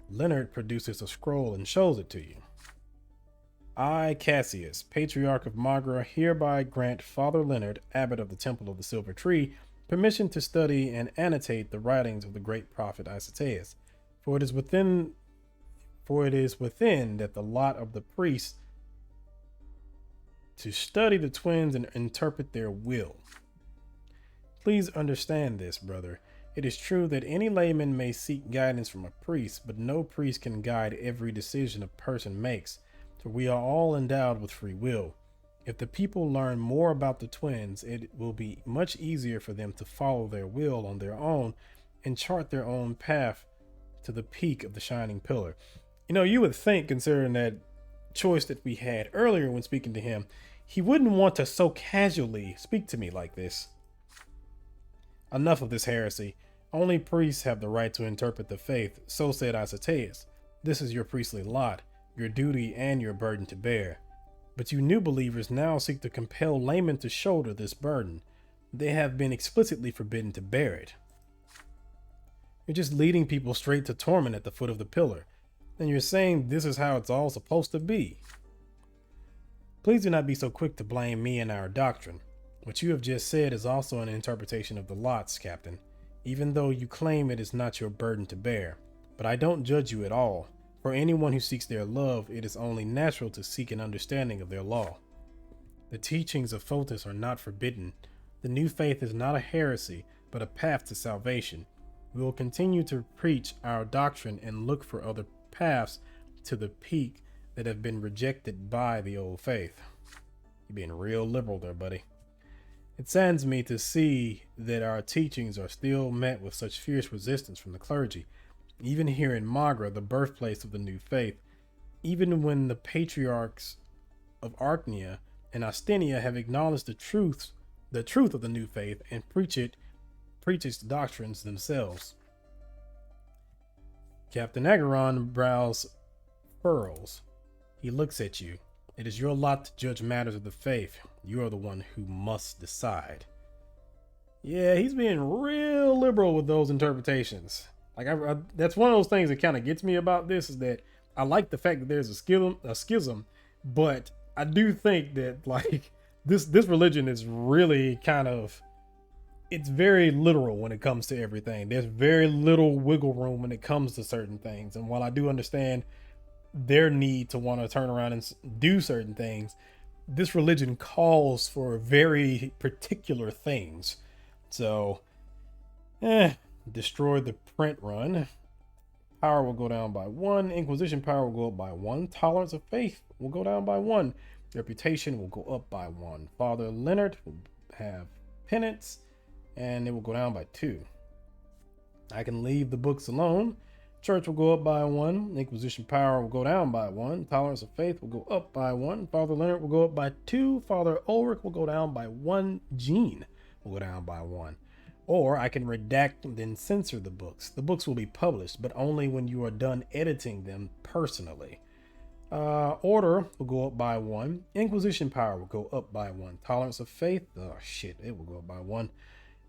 Leonard produces a scroll and shows it to you. "I, Cassius, Patriarch of Magra, hereby grant Father Leonard, abbot of the Temple of the Silver Tree, permission to study and annotate the writings of the great prophet Isotaeus, for it is within that the lot of the priests to study the twins and interpret their will. Please understand this, brother. It is true that any layman may seek guidance from a priest, but no priest can guide every decision a person makes. For we are all endowed with free will. If the people learn more about the twins, it will be much easier for them to follow their will on their own and chart their own path to the peak of the shining pillar. You would think, considering that choice that we had earlier when speaking to him, he wouldn't want to so casually speak to me like this. Enough of this heresy. Only priests have the right to interpret the faith, so said Isateas. This is your priestly lot, your duty and your burden to bear. But you new believers now seek to compel laymen to shoulder this burden. They have been explicitly forbidden to bear it. You're just leading people straight to torment at the foot of the pillar. And you're saying this is how it's all supposed to be. Please do not be so quick to blame me and our doctrine. What you have just said is also an interpretation of the lots, Captain, even though you claim it is not your burden to bear. But I don't judge you at all. For anyone who seeks their love, it is only natural to seek an understanding of their law. The teachings of Photis are not forbidden. The new faith is not a heresy, but a path to salvation. We will continue to preach our doctrine and look for other paths to the peak that have been rejected by the old faith. You're being real liberal there, buddy. It saddens me to see that our teachings are still met with such fierce resistance from the clergy. Even here in Magra, the birthplace of the new faith, even when the patriarchs of Archnia and Ostenia have acknowledged the truth of the new faith and preach its doctrines themselves. Captain Agaron brows furrows. He looks at you. It is your lot to judge matters of the faith. You are the one who must decide. Yeah, he's being real liberal with those interpretations. Like that's one of those things that kind of gets me about this, is that I like the fact that there's a schism, but I do think that like this religion is really it's very literal when it comes to everything. There's very little wiggle room when it comes to certain things. And while I do understand their need to want to turn around and do certain things, this religion calls for very particular things. So, destroy the print run. Power will go down by 1. Inquisition power will go up by 1. Tolerance of faith will go down by 1. Reputation will go up by 1. Father Leonard will have penance, and it will go down by 2. I can leave the books alone. Church will go up by 1. Inquisition power will go down by 1. Tolerance of faith will go up by 1. Father Leonard will go up by 2. Father Ulrich will go down by 1. Jean will go down by 1. Or I can redact and then censor the books. The books will be published, but only when you are done editing them personally. Order will go up by 1. Inquisition power will go up by 1. Tolerance of faith, it will go up by 1.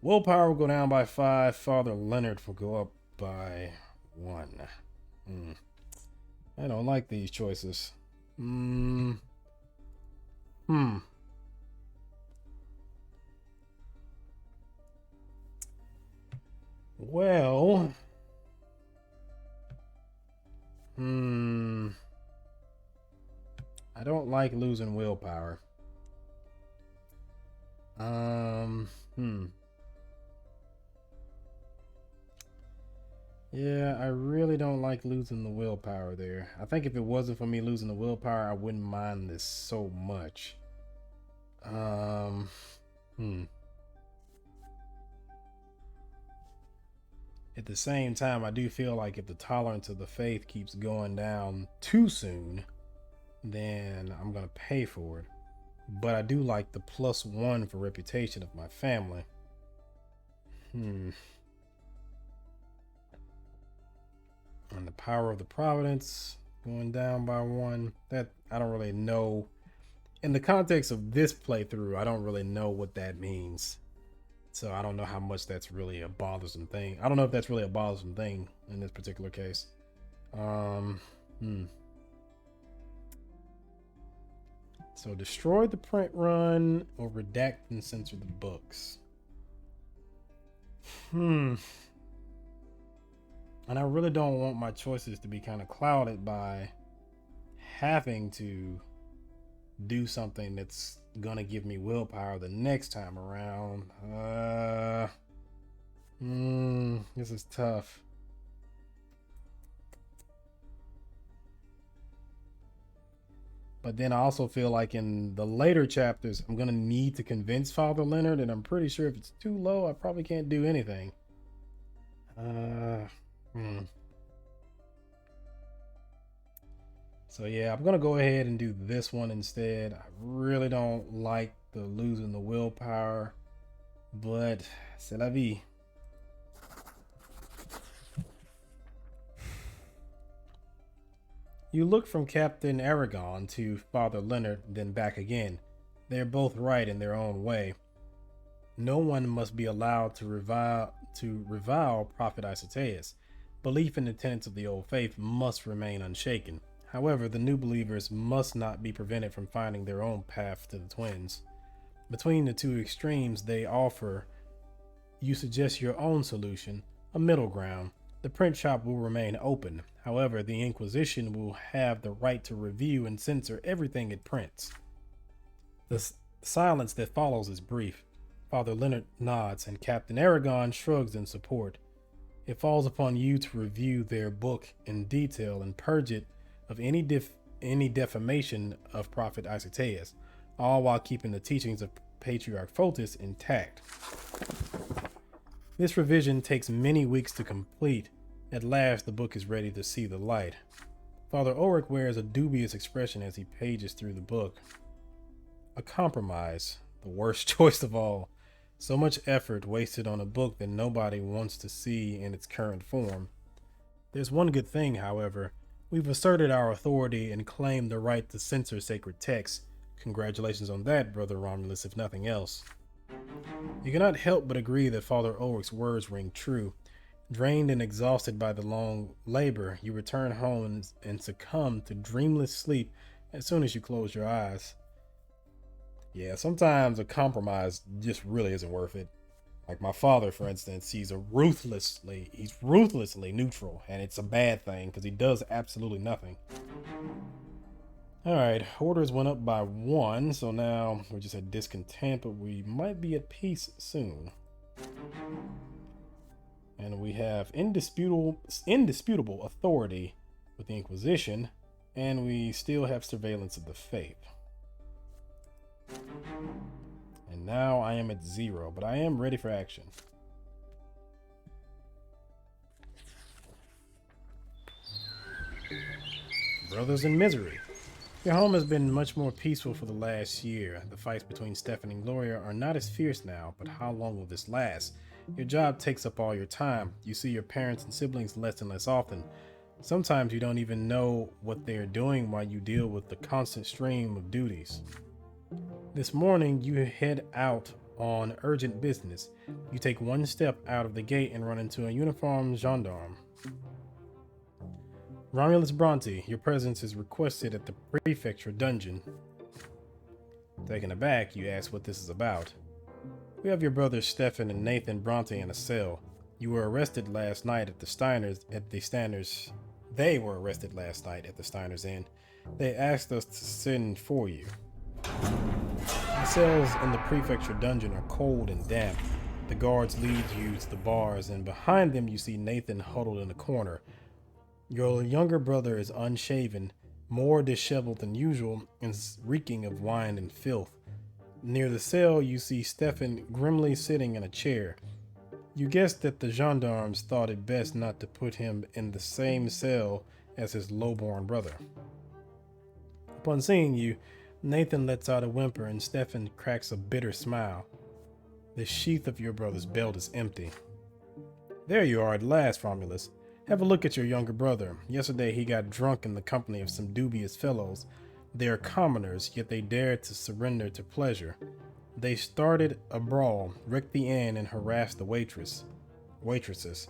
Willpower will go down by 5. Father Leonard will go up by 1. I don't like these choices. Well, I don't like losing willpower. Yeah, I really don't like losing the willpower there. I think if it wasn't for me losing the willpower, I wouldn't mind this so much. At the same time, I do feel like if the tolerance of the faith keeps going down too soon, then I'm going to pay for it. But I do like the +1 for reputation of my family. And the power of the Providence going down by 1. That I don't really know. In the context of this playthrough, I don't really know what that means. So I don't know how much that's really a bothersome thing. I don't know if that's really a bothersome thing in this particular case. So destroy the print run or redact and censor the books. And I really don't want my choices to be kind of clouded by having to do something that's gonna give me willpower the next time around. This is tough. But then I also feel like in the later chapters, I'm going to need to convince Father Leonard, and I'm pretty sure if it's too low, I probably can't do anything. So yeah, I'm going to go ahead and do this one instead. I really don't like the losing the willpower, but c'est la vie. You look from Captain Aragon to Father Leonard, then back again. They are both right in their own way. No one must be allowed to revile Prophet Isoteus. Belief in the tenets of the old faith must remain unshaken. However, the new believers must not be prevented from finding their own path to the twins. Between the two extremes they offer, you suggest your own solution, a middle ground. The print shop will remain open. However, the Inquisition will have the right to review and censor everything it prints. The silence that follows is brief. Father Leonard nods, and Captain Aragon shrugs in support. It falls upon you to review their book in detail and purge it of any defamation of Prophet Isoteus, all while keeping the teachings of Patriarch Photis intact. This revision takes many weeks to complete. At last, the book is ready to see the light. Father Ulrich wears a dubious expression as he pages through the book. A compromise, the worst choice of all. So much effort wasted on a book that nobody wants to see in its current form. There's one good thing, however. We've asserted our authority and claimed the right to censor sacred texts. Congratulations on that, Brother Romulus, if nothing else. You cannot help but agree that Father Ulrich's words ring true. Drained and exhausted by the long labor, you return home and succumb to dreamless sleep as soon as you close your eyes. Yeah, sometimes a compromise just really isn't worth it. Like my father, for instance, he's ruthlessly neutral, and it's a bad thing because he does absolutely nothing. Alright, orders went up by 1, so now we're just at discontent, but we might be at peace soon. And we have indisputable authority with the Inquisition, and we still have surveillance of the faith. And now I am at 0, but I am ready for action. Brothers in misery. Your home has been much more peaceful for the last year. The fights between Stefan and Gloria are not as fierce now, but how long will this last? Your job takes up all your time. You see your parents and siblings less and less often. Sometimes you don't even know what they are doing while you deal with the constant stream of duties. This morning, you head out on urgent business. You take one step out of the gate and run into a uniformed gendarme. Romulus Brante, your presence is requested at the prefecture dungeon. Taken aback, you ask what this is about. We have your brothers Stefan and Nathan Brante in a cell. You were arrested last night at the Steiners. They were arrested last night at the Steiners Inn. They asked us to send for you. The cells in the prefecture dungeon are cold and damp. The guards lead you to the bars, and behind them you see Nathan huddled in a corner. Your younger brother is unshaven, more disheveled than usual, and reeking of wine and filth. Near the cell, you see Stefan grimly sitting in a chair. You guess that the gendarmes thought it best not to put him in the same cell as his lowborn brother. Upon seeing you, Nathan lets out a whimper and Stefan cracks a bitter smile. The sheath of your brother's belt is empty. There you are at last, Romulus. Have a look at your younger brother. Yesterday he got drunk in the company of some dubious fellows. They are commoners, yet they dared to surrender to pleasure. They started a brawl, wrecked the inn, and harassed the waitresses.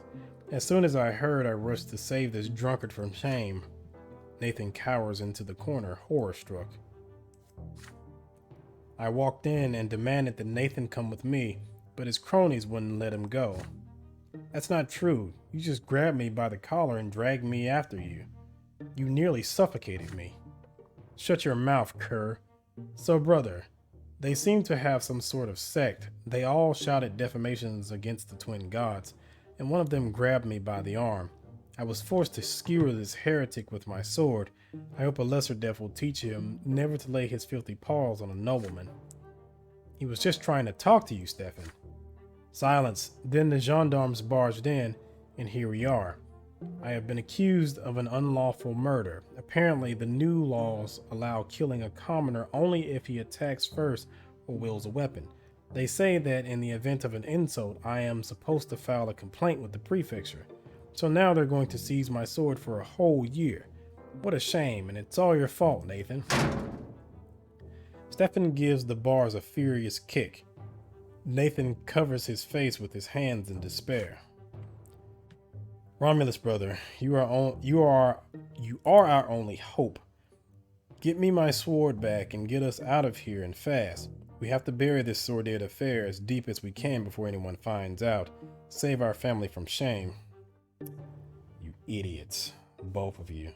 As soon as I heard, I rushed to save this drunkard from shame. Nathan cowers into the corner, horror-struck. I walked in and demanded that Nathan come with me, but his cronies wouldn't let him go. That's not true. You just grabbed me by the collar and dragged me after you. You nearly suffocated me. Shut your mouth, cur. So, brother, they seem to have some sort of sect. They all shouted defamations against the twin gods, and one of them grabbed me by the arm. I was forced to skewer this heretic with my sword. I hope a lesser death will teach him never to lay his filthy paws on a nobleman. He was just trying to talk to you, Stefan. Silence. Then the gendarmes barged in, and here we are. I have been accused of an unlawful murder. Apparently, the new laws allow killing a commoner only if he attacks first or wields a weapon. They say that in the event of an insult, I am supposed to file a complaint with the prefecture. So now they're going to seize my sword for a whole year. What a shame, and it's all your fault, Nathan. Stefan gives the bars a furious kick. Nathan covers his face with his hands in despair. Romulus, brother, you are our only hope. Get me my sword back and get us out of here and fast. We have to bury this sordid affair as deep as we can before anyone finds out. Save our family from shame. You idiots, both of you.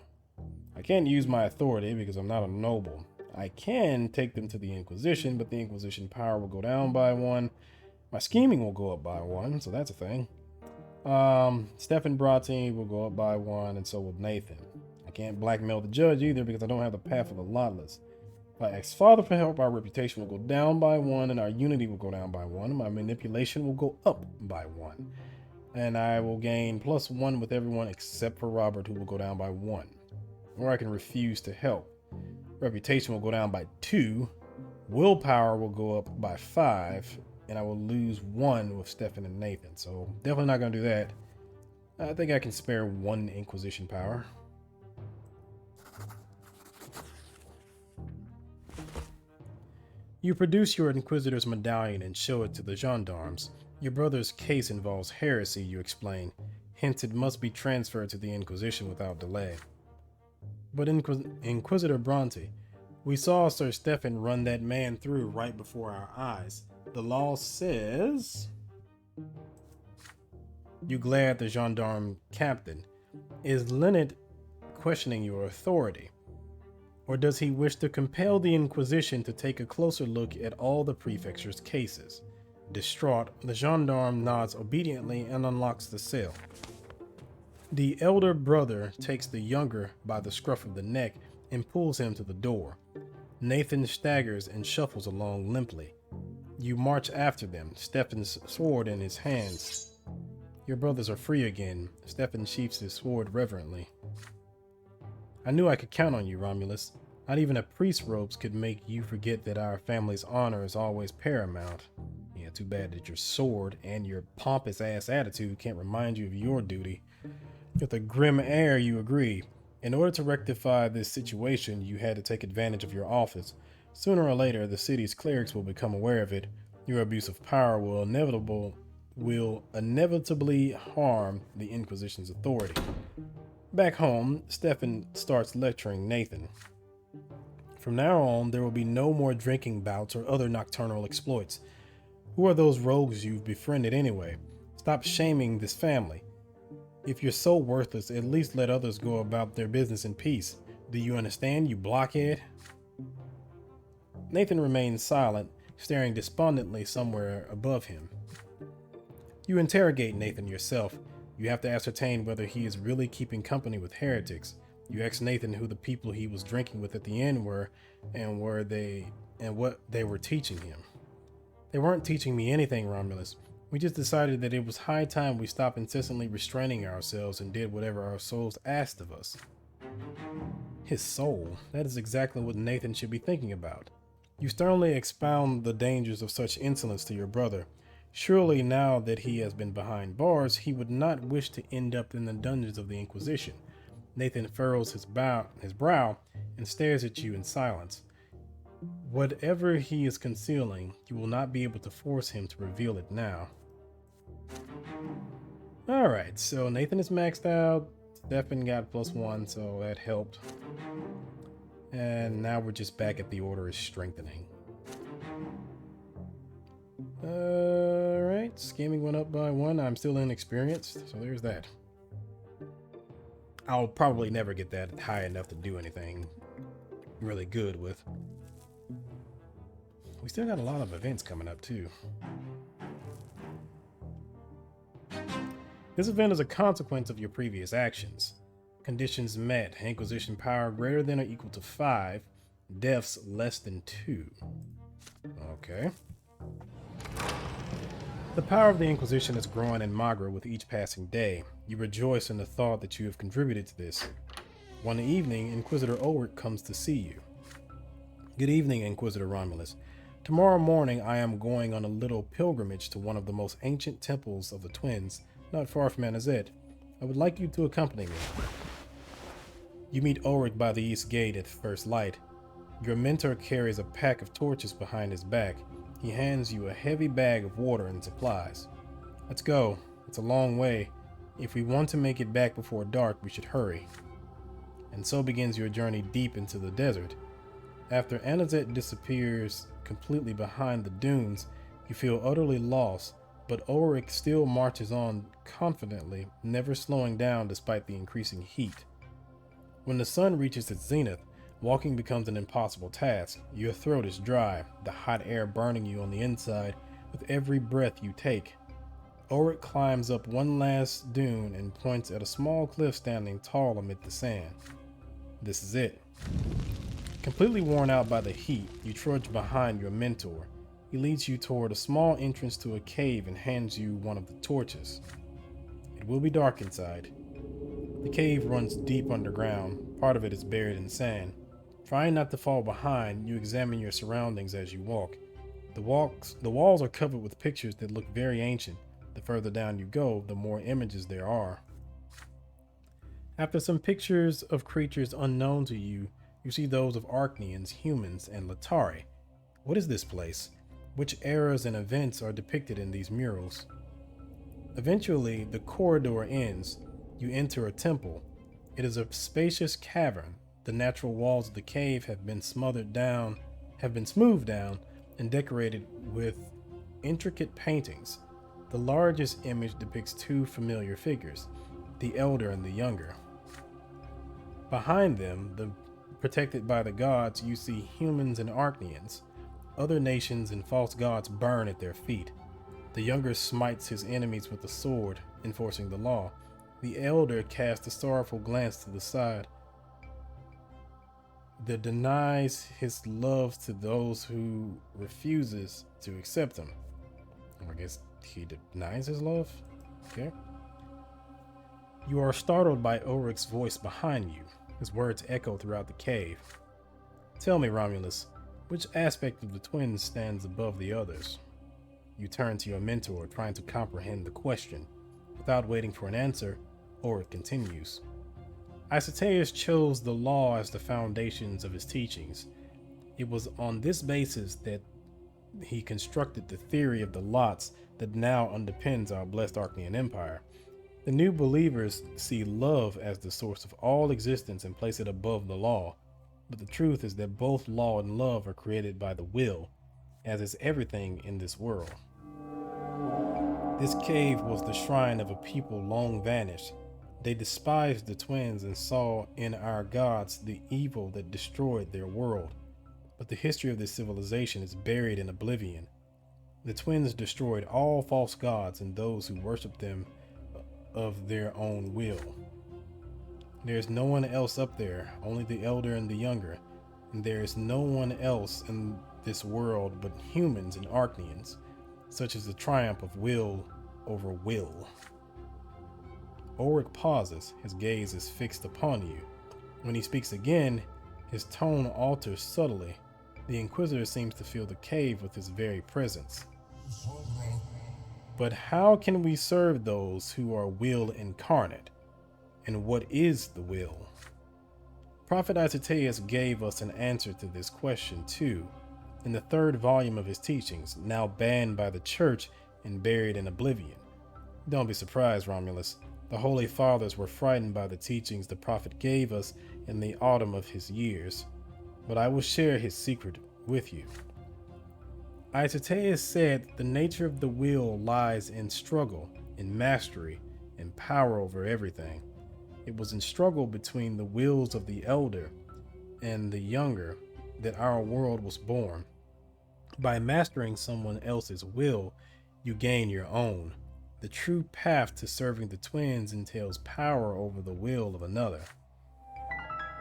I can't use my authority because I'm not a noble. I can take them to the Inquisition, but the Inquisition power will go down by 1. My scheming will go up by 1, so that's a thing. Stefan Brante will go up by 1, and so will Nathan. I can't blackmail the judge either because I don't have the path of the lawless. If I ask Father for help, our reputation will go down by 1, and our unity will go down by 1. My manipulation will go up by 1. And I will gain +1 with everyone except for Robert, who will go down by 1. Or I can refuse to help. Reputation will go down by 2. Willpower will go up by 5. And I will lose 1 with Stefan and Nathan. So definitely not going to do that. I think I can spare 1 Inquisition power. You produce your Inquisitor's medallion and show it to the gendarmes. Your brother's case involves heresy, you explain. Hence it must be transferred to the Inquisition without delay. But Inquisitor Brante, we saw Sir Stefan run that man through right before our eyes. The law says... You glare at the gendarme captain. Is Leonard questioning your authority? Or does he wish to compel the Inquisition to take a closer look at all the prefecture's cases? Distraught, the gendarme nods obediently and unlocks the cell. The elder brother takes the younger by the scruff of the neck and pulls him to the door. Nathan staggers and shuffles along limply. You march after them, Stefan's sword in his hands. Your brothers are free again. Stefan sheaths his sword reverently. I knew I could count on you, Romulus. Not even a priest's robes could make you forget that our family's honor is always paramount. Yeah, too bad that your sword and your pompous-ass attitude can't remind you of your duty. With a grim air, you agree. In order to rectify this situation, you had to take advantage of your office. Sooner or later, the city's clerics will become aware of it. Your abuse of power will inevitably harm the Inquisition's authority. Back home, Stefan starts lecturing Nathan. From now on, there will be no more drinking bouts or other nocturnal exploits. Who are those rogues you've befriended anyway? Stop shaming this family. If you're so worthless, at least let others go about their business in peace. Do you understand, you blockhead? Nathan remains silent, staring despondently somewhere above him. You interrogate Nathan yourself. You have to ascertain whether he is really keeping company with heretics. You ask Nathan who the people he was drinking with at the inn were, and what they were teaching him. They weren't teaching me anything, Romulus. We just decided that it was high time we stopped incessantly restraining ourselves and did whatever our souls asked of us. His soul, that is exactly what Nathan should be thinking about. You sternly expound the dangers of such insolence to your brother. Surely now that he has been behind bars, he would not wish to end up in the dungeons of the Inquisition. Nathan furrows his brow and stares at you in silence. Whatever he is concealing, you will not be able to force him to reveal it now. Alright, so Nathan is maxed out. Stefan got +1, so that helped. And now we're just back at the order is strengthening. Alright, scheming went up by 1. I'm still inexperienced, so there's that. I'll probably never get that high enough to do anything really good with. We still got a lot of events coming up too. This event is a consequence of your previous actions. Conditions met: Inquisition power greater than or equal to 5, deaths less than 2. Okay. The power of the Inquisition is growing in Magra with each passing day. You rejoice in the thought that you have contributed to this. One evening, Inquisitor Ulrich comes to see you. Good evening, Inquisitor Romulus. Tomorrow morning I am going on a little pilgrimage to one of the most ancient temples of the twins, not far from Anazet. I would like you to accompany me. You meet Ulrich by the east gate at first light. Your mentor carries a pack of torches behind his back. He hands you a heavy bag of water and supplies. Let's go. It's a long way. If we want to make it back before dark, we should hurry. And so begins your journey deep into the desert. After Anazet disappears completely behind the dunes, you feel utterly lost, but Ulrich still marches on confidently, never slowing down despite the increasing heat. When the sun reaches its zenith, walking becomes an impossible task. Your throat is dry, the hot air burning you on the inside with every breath you take. Ulrich climbs up one last dune and points at a small cliff standing tall amid the sand. This is it. Completely worn out by the heat, you trudge behind your mentor. He leads you toward a small entrance to a cave and hands you one of the torches. It will be dark inside. The cave runs deep underground. Part of it is buried in sand. Trying not to fall behind, you examine your surroundings as you walk. The walls are covered with pictures that look very ancient. The further down you go, the more images there are. After some pictures of creatures unknown to you, you see those of Archnians, humans, and Latari. What is this place? Which eras and events are depicted in these murals? Eventually, the corridor ends. You enter a temple. It is a spacious cavern. The natural walls of the cave have been smoothed down, and decorated with intricate paintings. The largest image depicts two familiar figures, the elder and the younger. Behind them, protected by the gods, you see humans and Archnians. Other nations and false gods burn at their feet. The younger smites his enemies with a sword, enforcing the law. The elder casts a sorrowful glance to the side that denies his love to those who refuses to accept him. I guess he denies his love? Okay. You are startled by Ulrich's voice behind you. His words echo throughout the cave. Tell me, Romulus, which aspect of the twins stands above the others? You turn to your mentor, trying to comprehend the question. Without waiting for an answer, Ulrich continues. Isoteus chose the law as the foundations of his teachings. It was on this basis that he constructed the theory of the lots that now underpins our blessed Archnian Empire. The new believers see love as the source of all existence and place it above the law. But the truth is that both law and love are created by the will, as is everything in this world. This cave was the shrine of a people long vanished. They despised the twins and saw in our gods the evil that destroyed their world. But the history of this civilization is buried in oblivion. The twins destroyed all false gods and those who worshiped them of their own will. There is no one else up there, only the elder and the younger, and there is no one else in this world but humans and Archnians. Such is the triumph of will over will. Ulrich pauses, his gaze is fixed upon you. When he speaks again, his tone alters subtly. The Inquisitor seems to fill the cave with his very presence. But how can we serve those who are will incarnate? And what is the will? Prophet Isoteus gave us an answer to this question too, in the third volume of his teachings, now banned by the church and buried in oblivion. Don't be surprised, Romulus. The Holy Fathers were frightened by the teachings the prophet gave us in the autumn of his years, but I will share his secret with you. Isoteus said the nature of the will lies in struggle, in mastery, in power over everything. It was in struggle between the wills of the elder and the younger that our world was born. By mastering someone else's will, you gain your own. The true path to serving the twins entails power over the will of another.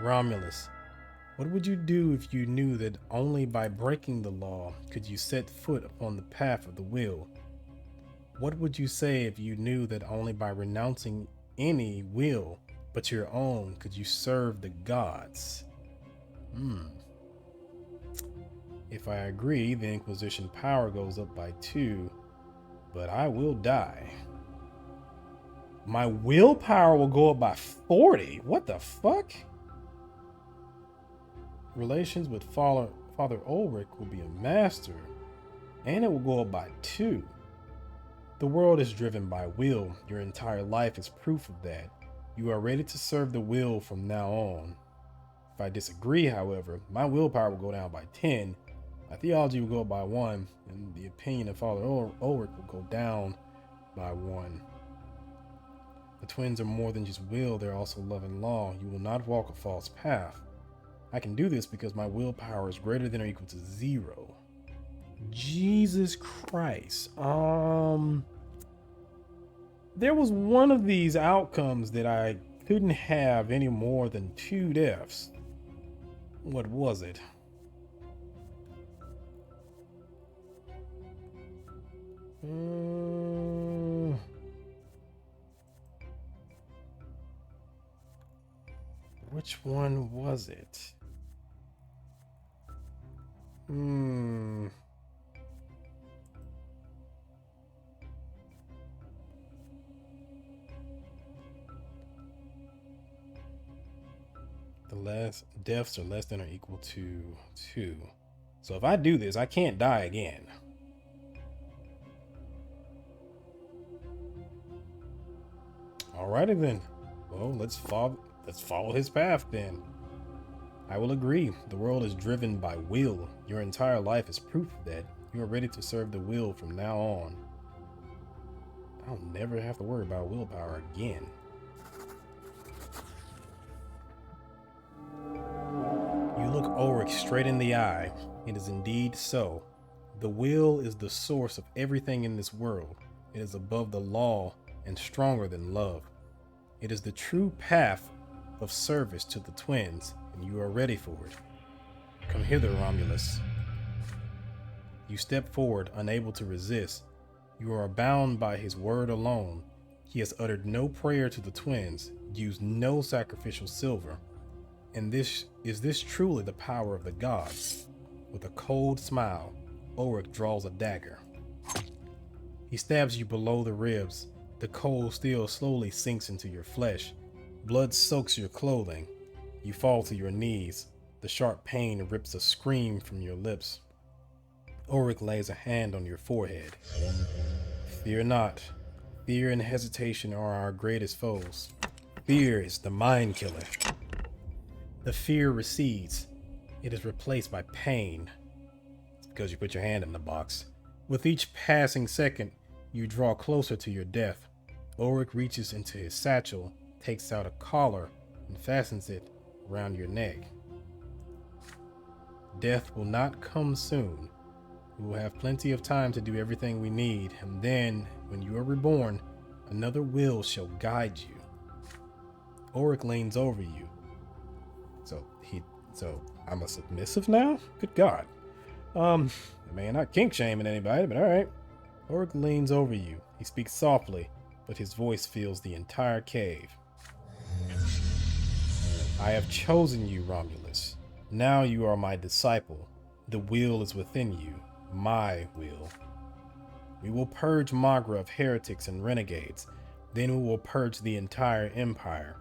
Romulus, what would you do if you knew that only by breaking the law could you set foot upon the path of the will? What would you say if you knew that only by renouncing any will but your own could you serve the gods? If I agree, the Inquisition power goes up by 2, but I will die. My willpower will go up by 40. What the fuck? Relations with Father Ulrich will be a master, and it will go up by 2. The world is driven by will. Your entire life is proof of that. You are ready to serve the will from now on. If I disagree, however, my willpower will go down by 10, my theology will go up by 1, and the opinion of Father Ulrich will go down by 1. The twins are more than just will, they're also love and law. You will not walk a false path. I can do this because my willpower is greater than or equal to 0. Jesus Christ. There was one of these outcomes that I couldn't have any more than 2 deaths. What was it? Which one was it? The last deaths are less than or equal to 2. So if I do this, I can't die again. Alrighty then. Well, let's follow his path then. I will agree. The world is driven by will. Your entire life is proof of that. You are ready to serve the will from now on. I'll never have to worry about willpower again. You look Ulrich straight in the eye. It is indeed so. The will is the source of everything in this world. It is above the law and stronger than love. It is the true path of service to the twins, and you are ready for it. Come hither, Romulus. You step forward, unable to resist. You are bound by his word alone. He has uttered no prayer to the twins, used no sacrificial silver. And is this truly the power of the gods? With a cold smile, Ulrich draws a dagger. He stabs you below the ribs. The cold steel slowly sinks into your flesh. Blood soaks your clothing. You fall to your knees. The sharp pain rips a scream from your lips. Ulrich lays a hand on your forehead. Fear not. Fear and hesitation are our greatest foes. Fear is the mind killer. The fear recedes. It is replaced by pain. It's because you put your hand in the box. With each passing second, you draw closer to your death. Ulrich reaches into his satchel, takes out a collar, and fastens it around your neck. Death will not come soon. We will have plenty of time to do everything we need, and then, when you are reborn, another will shall guide you. Ulrich leans over you. So I'm a submissive now? Good God. I mean, not kink shaming anybody, but alright. Ulrich leans over you. He speaks softly, but his voice fills the entire cave. I have chosen you, Romulus. Now you are my disciple. The will is within you. My will. We will purge Magra of heretics and renegades. Then we will purge the entire empire.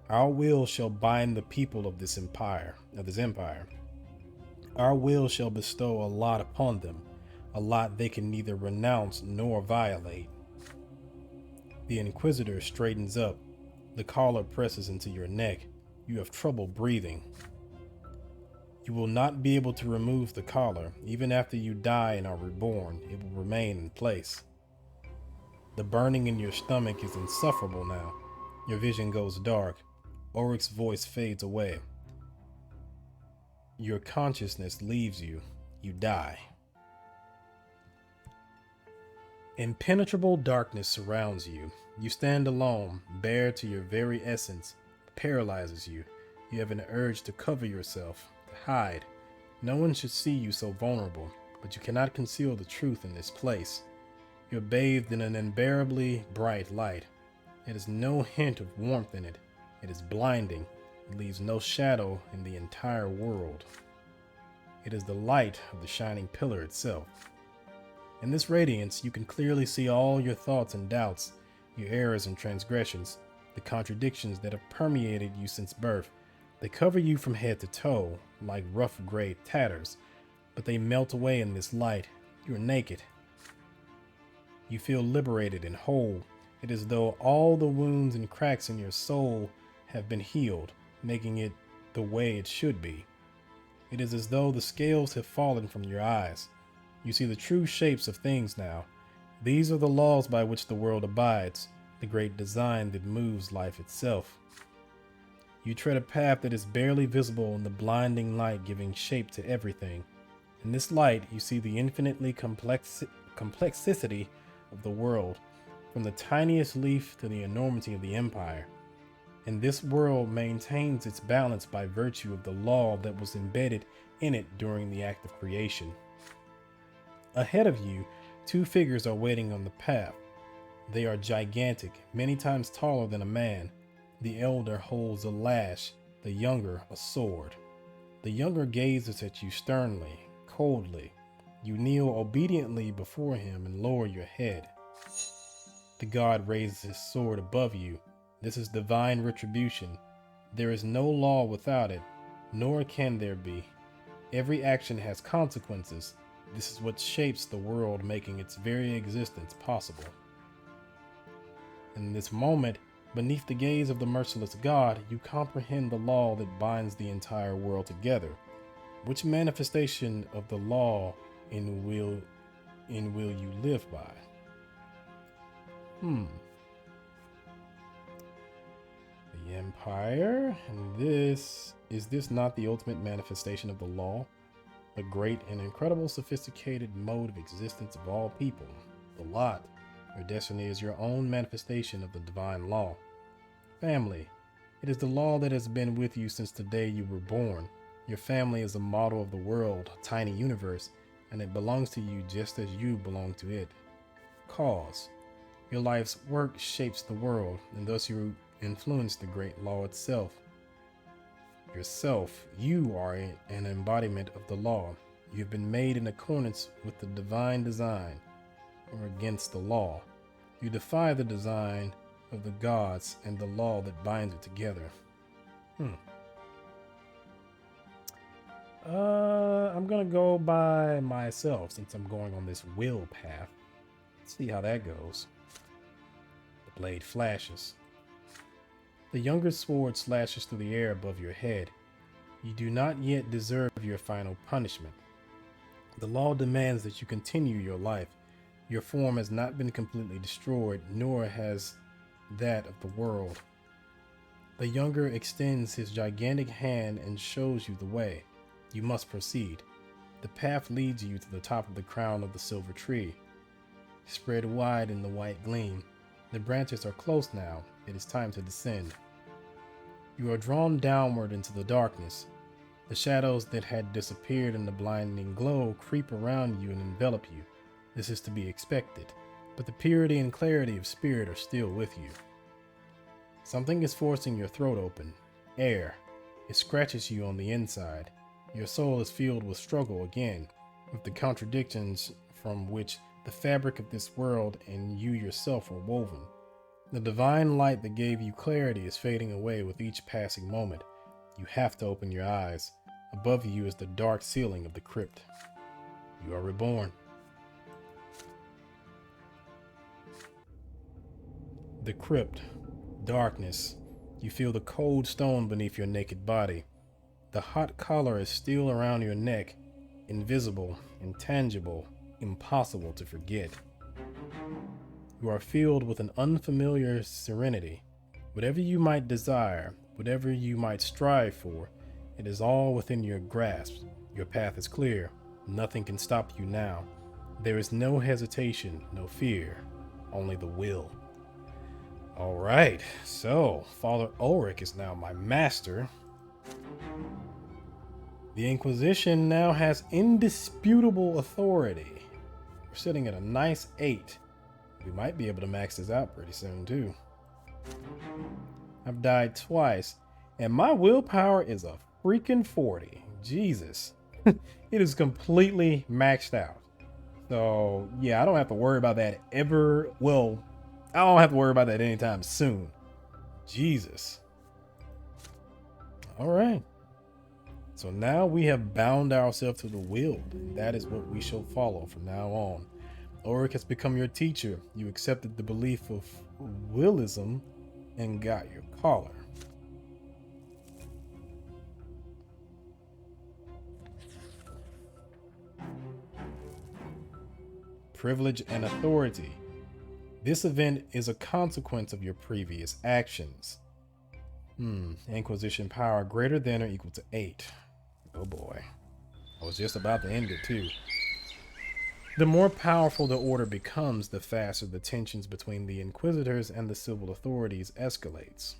Our will shall bind the people of this empire. Our will shall bestow a lot upon them, a lot they can neither renounce nor violate. The Inquisitor straightens up. The collar presses into your neck. You have trouble breathing. You will not be able to remove the collar. Even after you die and are reborn, it will remain in place. The burning in your stomach is insufferable now. Your vision goes dark. Ulrich's voice fades away. Your consciousness leaves you. You die. Impenetrable darkness surrounds you. You stand alone, bare to your very essence, paralyzes you. You have an urge to cover yourself, to hide. No one should see you so vulnerable, but you cannot conceal the truth in this place. You're bathed in an unbearably bright light. It has no hint of warmth in it. It is blinding. It leaves no shadow in the entire world. It is the light of the shining pillar itself. In this radiance, you can clearly see all your thoughts and doubts, your errors and transgressions, the contradictions that have permeated you since birth. They cover you from head to toe, like rough gray tatters, but they melt away in this light. You are naked. You feel liberated and whole. It is as though all the wounds and cracks in your soul have been healed, making it the way it should be. It is as though the scales have fallen from your eyes. You see the true shapes of things now. These are the laws by which the world abides, the great design that moves life itself. You tread a path that is barely visible in the blinding light giving shape to everything. In this light, you see the infinitely complexity of the world, from the tiniest leaf to the enormity of the empire. And this world maintains its balance by virtue of the law that was embedded in it during the act of creation. Ahead of you, two figures are waiting on the path. They are gigantic, many times taller than a man. The elder holds a lash, the younger a sword. The younger gazes at you sternly, coldly. You kneel obediently before him and lower your head. The god raises his sword above you. This is divine retribution. There is no law without it, nor can there be. Every action has consequences. This is what shapes the world, making its very existence possible. In this moment, beneath the gaze of the merciless God, you comprehend the law that binds the entire world together. Which manifestation of the law in will you live by? The Empire? And is this not the ultimate manifestation of the law? A great and incredible sophisticated mode of existence of all people. The lot. Your destiny is your own manifestation of the divine law. Family. It is the law that has been with you since the day you were born. Your family is a model of the world, a tiny universe, and it belongs to you just as you belong to it. Cause. Your life's work shapes the world, and thus you influence the great law itself. Yourself, you are an embodiment of the law. You have been made in accordance with the divine design, or against the law. You defy the design of the gods and the law that binds it together. I'm gonna go by myself since I'm going on this will path. Let's see how that goes. The blade flashes. The younger sword slashes through the air above your head. You do not yet deserve your final punishment. The law demands that you continue your life. Your form has not been completely destroyed, nor has that of the world. The younger extends his gigantic hand and shows you the way. You must proceed. The path leads you to the top of the crown of the silver tree. Spread wide in the white gleam. The branches are close now. It is time to descend. You are drawn downward into the darkness. The shadows that had disappeared in the blinding glow creep around you and envelop you. This is to be expected, but the purity and clarity of spirit are still with you. Something is forcing your throat open. Air. It scratches you on the inside. Your soul is filled with struggle again, with the contradictions from which the fabric of this world and you yourself are woven. The divine light that gave you clarity is fading away with each passing moment. You have to open your eyes. Above you is the dark ceiling of the crypt. You are reborn. The crypt. Darkness. You feel the cold stone beneath your naked body. The hot collar is still around your neck, invisible, intangible, impossible to forget. You are filled with an unfamiliar serenity. Whatever you might desire, whatever you might strive for, it is all within your grasp. Your path is clear. Nothing can stop you now. There is no hesitation, no fear, only the will. All right, so Father Ulrich is now my master. The Inquisition now has indisputable authority. We're sitting at a nice 8. We might be able to max this out pretty soon, too. I've died twice, and my willpower is a freaking 40. Jesus. It is completely maxed out. So, yeah, I don't have to worry about that ever. Well, I don't have to worry about that anytime soon. Jesus. All right. So now we have bound ourselves to the will, and that is what we shall follow from now on. Ulrich has become your teacher. You accepted the belief of willism and got your collar. Privilege and authority. This event is a consequence of your previous actions. Inquisition power greater than or equal to 8. Oh boy. I was just about to end it too. The more powerful the order becomes, the faster the tensions between the Inquisitors and the civil authorities escalates.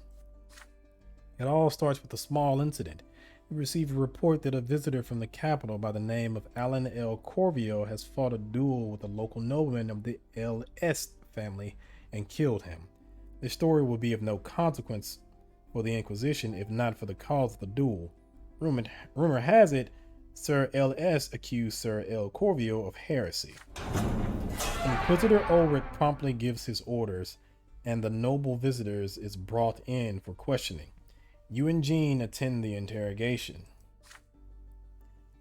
It all starts with a small incident. We receive a report that a visitor from the capital by the name of Alan L. Corvio has fought a duel with a local nobleman of the L.S. family and killed him. This story will be of no consequence for the Inquisition if not for the cause of the duel. Rumor has it, Sir L.S. accused Sir L. Corvio of heresy. Inquisitor Ulrich promptly gives his orders, and the noble visitors is brought in for questioning. You and Jean attend the interrogation.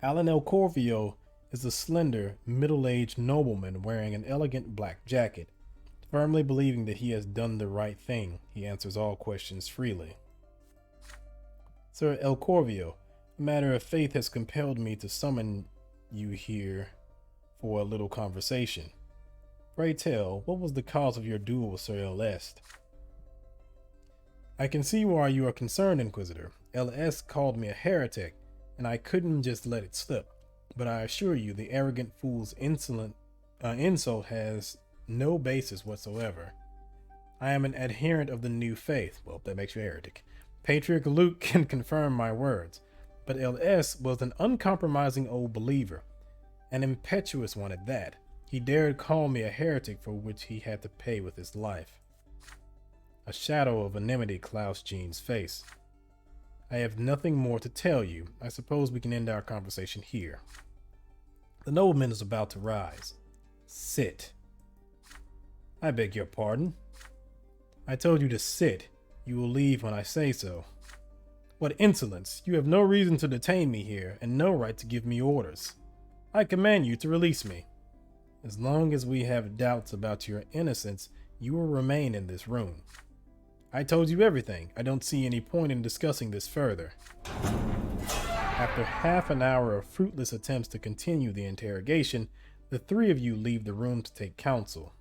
Alan L. Corvio is a slender, middle-aged nobleman wearing an elegant black jacket. Firmly believing that he has done the right thing, he answers all questions freely. Sir L. Corvio, a matter of faith has compelled me to summon you here for a little conversation. Pray tell, what was the cause of your duel with Sir L.S.? I can see why you are concerned, Inquisitor. L.S. called me a heretic, and I couldn't just let it slip. But I assure you, the arrogant fool's insult has no basis whatsoever. I am an adherent of the new faith. Well, that makes you a heretic. Patriarch Luke can confirm my words. But L.S. was an uncompromising old believer, an impetuous one at that. He dared call me a heretic for which he had to pay with his life. A shadow of enmity clouds Jean's face. I have nothing more to tell you. I suppose we can end our conversation here. The nobleman is about to rise. Sit. I beg your pardon. I told you to sit. You will leave when I say so. What insolence! You have no reason to detain me here, and no right to give me orders. I command you to release me. As long as we have doubts about your innocence, you will remain in this room. I told you everything. I don't see any point in discussing this further. After half an hour of fruitless attempts to continue the interrogation, the three of you leave the room to take counsel.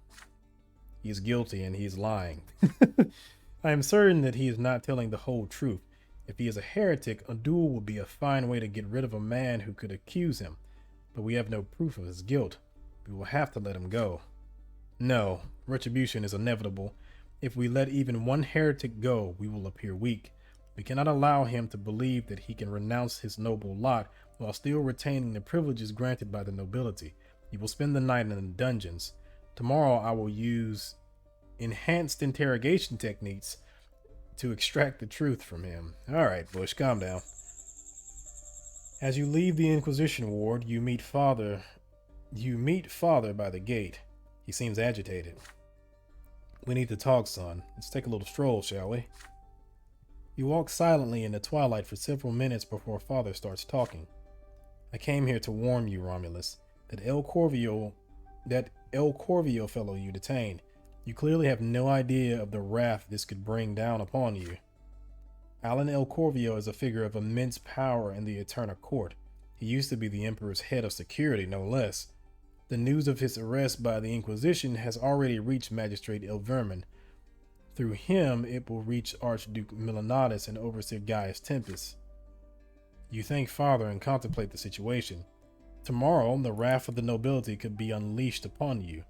He is guilty and he is lying. I am certain that he is not telling the whole truth. If he is a heretic, a duel would be a fine way to get rid of a man who could accuse him. But we have no proof of his guilt. We will have to let him go. No, retribution is inevitable. If we let even one heretic go, we will appear weak. We cannot allow him to believe that he can renounce his noble lot while still retaining the privileges granted by the nobility. He will spend the night in the dungeons. Tomorrow I will use enhanced interrogation techniques to extract the truth from him. All right, Bush, calm down. As you leave the Inquisition ward, you meet Father by the gate. He seems agitated. We need to talk, son. Let's take a little stroll, shall we? You walk silently in the twilight for several minutes before Father starts talking. I came here to warn you, Romulus, that El Corvio fellow you detained. You clearly have no idea of the wrath this could bring down upon you. Alan L. Corvio is a figure of immense power in the Eterna Court. He used to be the Emperor's head of security, no less. The news of his arrest by the Inquisition has already reached Magistrate Ilverman. Through him, it will reach Archduke Milanatus and Overseer Gaius Tempest. You thank Father and contemplate the situation. Tomorrow, the wrath of the nobility could be unleashed upon you.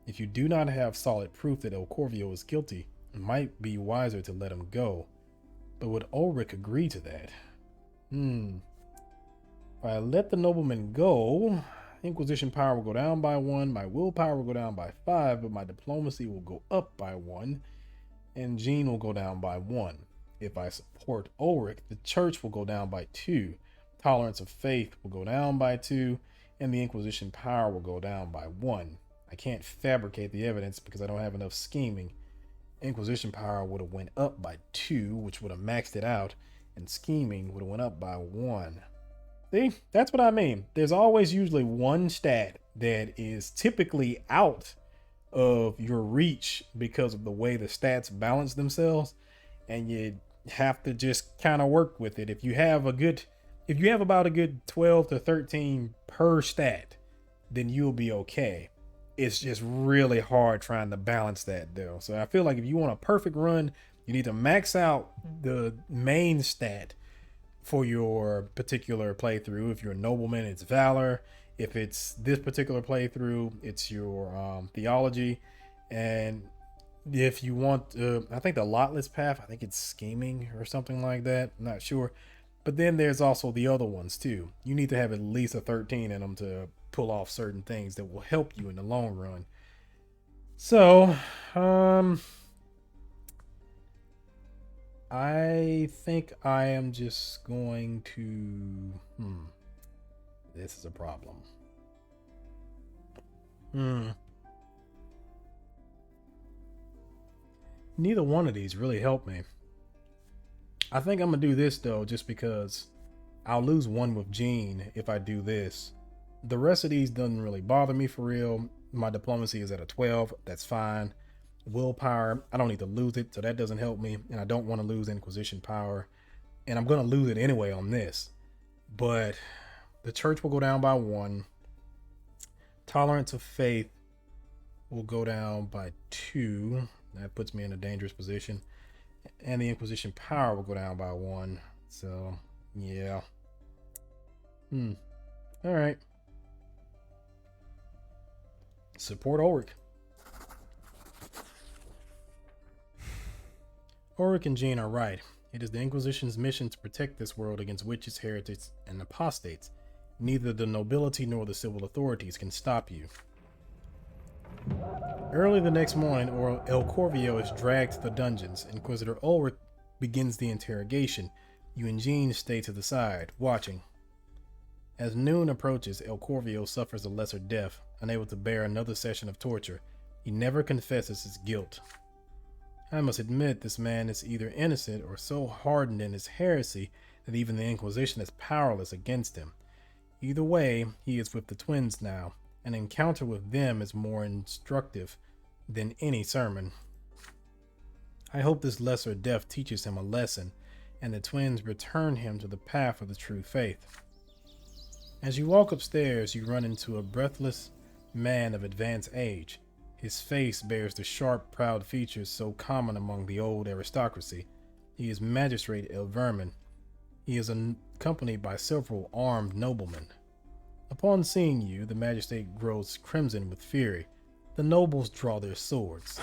If you do not have solid proof that Corvio is guilty, it might be wiser to let him go. But would Ulrich agree to that? If I let the nobleman go, Inquisition power will go down by 1, my willpower will go down by 5, but my diplomacy will go up by 1, and Jean will go down by 1. If I support Ulrich, the church will go down by 2, tolerance of faith will go down by 2, and the Inquisition power will go down by 1. I can't fabricate the evidence because I don't have enough scheming. Inquisition power would have went up by 2, which would have maxed it out, and scheming would have went up by 1. See, that's what I mean. There's always usually one stat that is typically out of your reach because of the way the stats balance themselves, and you have to just kind of work with it. If you have about a good 12 to 13 per stat, then you'll be okay. It's just really hard trying to balance that though. So I feel like if you want a perfect run, you need to max out the main stat for your particular playthrough. If you're a nobleman, it's valor. If it's this particular playthrough, it's your theology. And if you want, I think the lotless path, I think it's scheming or something like that. I'm not sure. But then there's also the other ones too. You need to have at least a 13 in them to pull off certain things that will help you in the long run. So, I think I am just going to, this is a problem. Neither one of these really helped me. I think I'm gonna do this though, just because I'll lose 1 with Jean if I do this. The rest of these doesn't really bother me for real. My diplomacy is at a 12. That's fine. Willpower, I don't need to lose it, so that doesn't help me. And I don't want to lose Inquisition power. And I'm going to lose it anyway on this. But the church will go down by 1. Tolerance of faith will go down by 2. That puts me in a dangerous position. And the Inquisition power will go down by 1. So, yeah. All right. Support Ulrich. Ulrich and Jean are right. It is the Inquisition's mission to protect this world against witches, heretics, and apostates. Neither the nobility nor the civil authorities can stop you. Early the next morning, Corvio is dragged to the dungeons. Inquisitor Ulrich begins the interrogation. You and Jean stay to the side, watching. As noon approaches, Corvio suffers a lesser death, unable to bear another session of torture. He never confesses his guilt. I must admit this man is either innocent or so hardened in his heresy that even the Inquisition is powerless against him. Either way, he is with the twins now. An encounter with them is more instructive than any sermon. I hope this lesser death teaches him a lesson, and the twins return him to the path of the true faith. As you walk upstairs, you run into a breathless man of advanced age. His face bears the sharp, proud features so common among the old aristocracy. He is Magistrate Vermin. He is accompanied by several armed noblemen. Upon seeing you, the magistrate grows crimson with fury. The nobles draw their swords.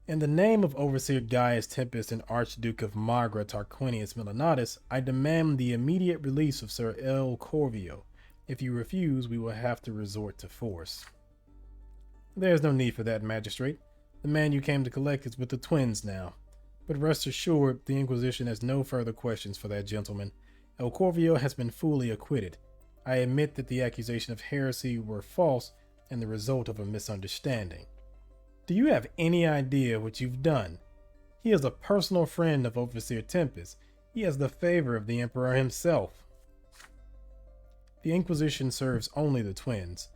In the name of Overseer Gaius Tempest and Archduke of Magra Tarquinius Milanatus, I demand the immediate release of Sir Corvio. If you refuse, we will have to resort to force. There is no need for that, Magistrate. The man you came to collect is with the twins now. But rest assured, the Inquisition has no further questions for that gentleman. Corvio has been fully acquitted. I admit that the accusation of heresy were false and the result of a misunderstanding. Do you have any idea what you've done? He is a personal friend of Overseer Tempest. He has the favor of the Emperor himself. The Inquisition serves only the twins.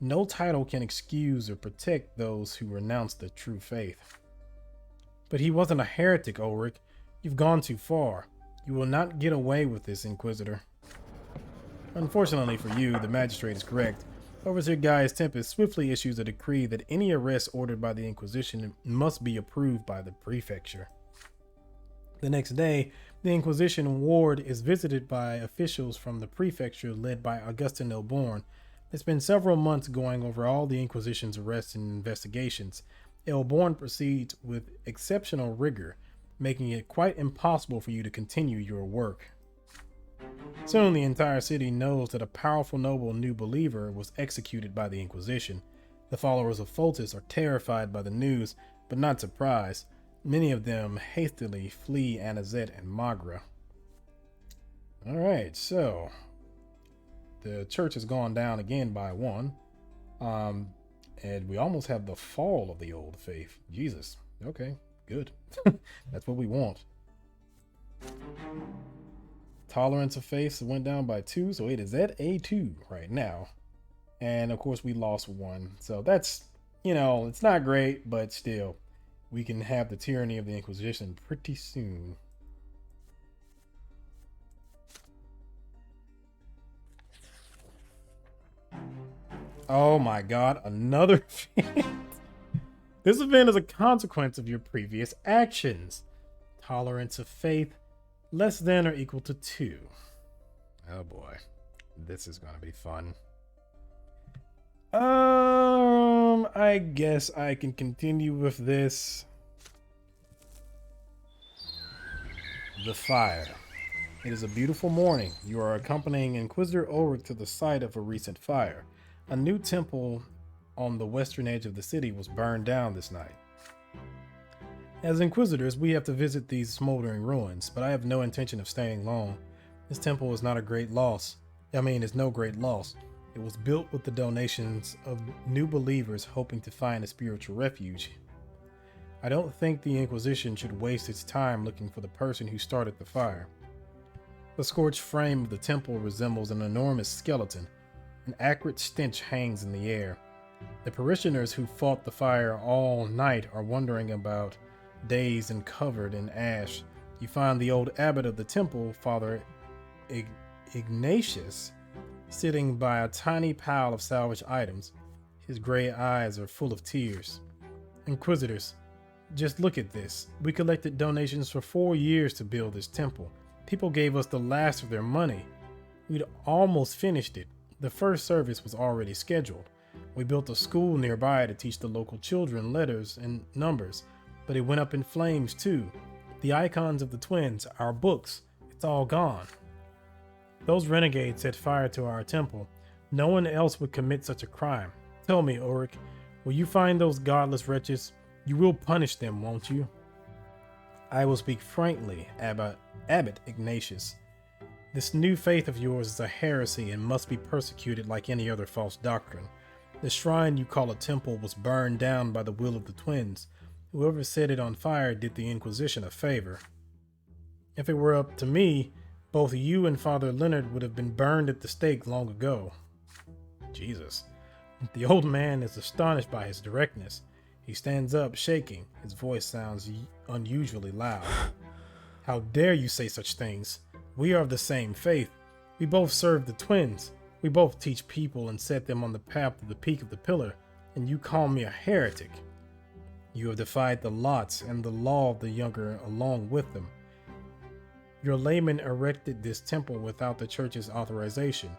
No title can excuse or protect those who renounce the true faith. But he wasn't a heretic, Ulrich. You've gone too far. You will not get away with this, Inquisitor. Unfortunately for you, the magistrate is correct. Overseer Gaius Tempest swiftly issues a decree that any arrest ordered by the Inquisition must be approved by the prefecture. The next day, the Inquisition ward is visited by officials from the prefecture led by Augustin Elborn. They spend several months going over all the Inquisition's arrests and investigations. Elborn proceeds with exceptional rigor, making it quite impossible for you to continue your work. Soon the entire city knows that a powerful noble new believer was executed by the Inquisition. The followers of Photis are terrified by the news, but not surprised. Many of them hastily flee Anazet and Magra. Alright, so the church has gone down again by one. And we almost have the fall of the old faith. Jesus. Okay, good. That's what we want. Tolerance of faith went down by 2, so it is at a 2 right now. And of course we lost 1. So that's, it's not great, but still, we can have the tyranny of the Inquisition pretty soon. Oh my god, another event. This event is a consequence of your previous actions. Tolerance of faith, less than or equal to 2. Oh boy, this is gonna be fun. I guess I can continue with this. The fire. It is a beautiful morning. You are accompanying Inquisitor Ulrich to the site of a recent fire. A new temple on the western edge of the city was burned down this night. As Inquisitors, we have to visit these smoldering ruins, but I have no intention of staying long. This temple is not a great loss. It's no great loss. It was built with the donations of new believers hoping to find a spiritual refuge. I don't think the Inquisition should waste its time looking for the person who started the fire. The scorched frame of the temple resembles an enormous skeleton. An acrid stench hangs in the air. The parishioners who fought the fire all night are wandering about, dazed and covered in ash. You find the old abbot of the temple, Father Ignatius, sitting by a tiny pile of salvaged items. His gray eyes are full of tears. Inquisitors, just look at this. We collected donations for 4 years to build this temple. People gave us the last of their money. We'd almost finished it. The first service was already scheduled. We built a school nearby to teach the local children letters and numbers, but it went up in flames too. The icons of the twins, our books, it's all gone. Those renegades set fire to our temple. No one else would commit such a crime. Tell me, Ulrich, will you find those godless wretches? You will punish them, won't you? I will speak frankly, Abbot Ignatius. This new faith of yours is a heresy and must be persecuted like any other false doctrine. The shrine you call a temple was burned down by the will of the twins. Whoever set it on fire did the Inquisition a favor. If it were up to me, both you and Father Leonard would have been burned at the stake long ago. Jesus. The old man is astonished by his directness. He stands up, shaking. His voice sounds unusually loud. How dare you say such things? We are of the same faith. We both serve the twins. We both teach people and set them on the path to the peak of the pillar, and you call me a heretic. You have defied the lots and the law of the younger along with them. Your laymen erected this temple without the church's authorization.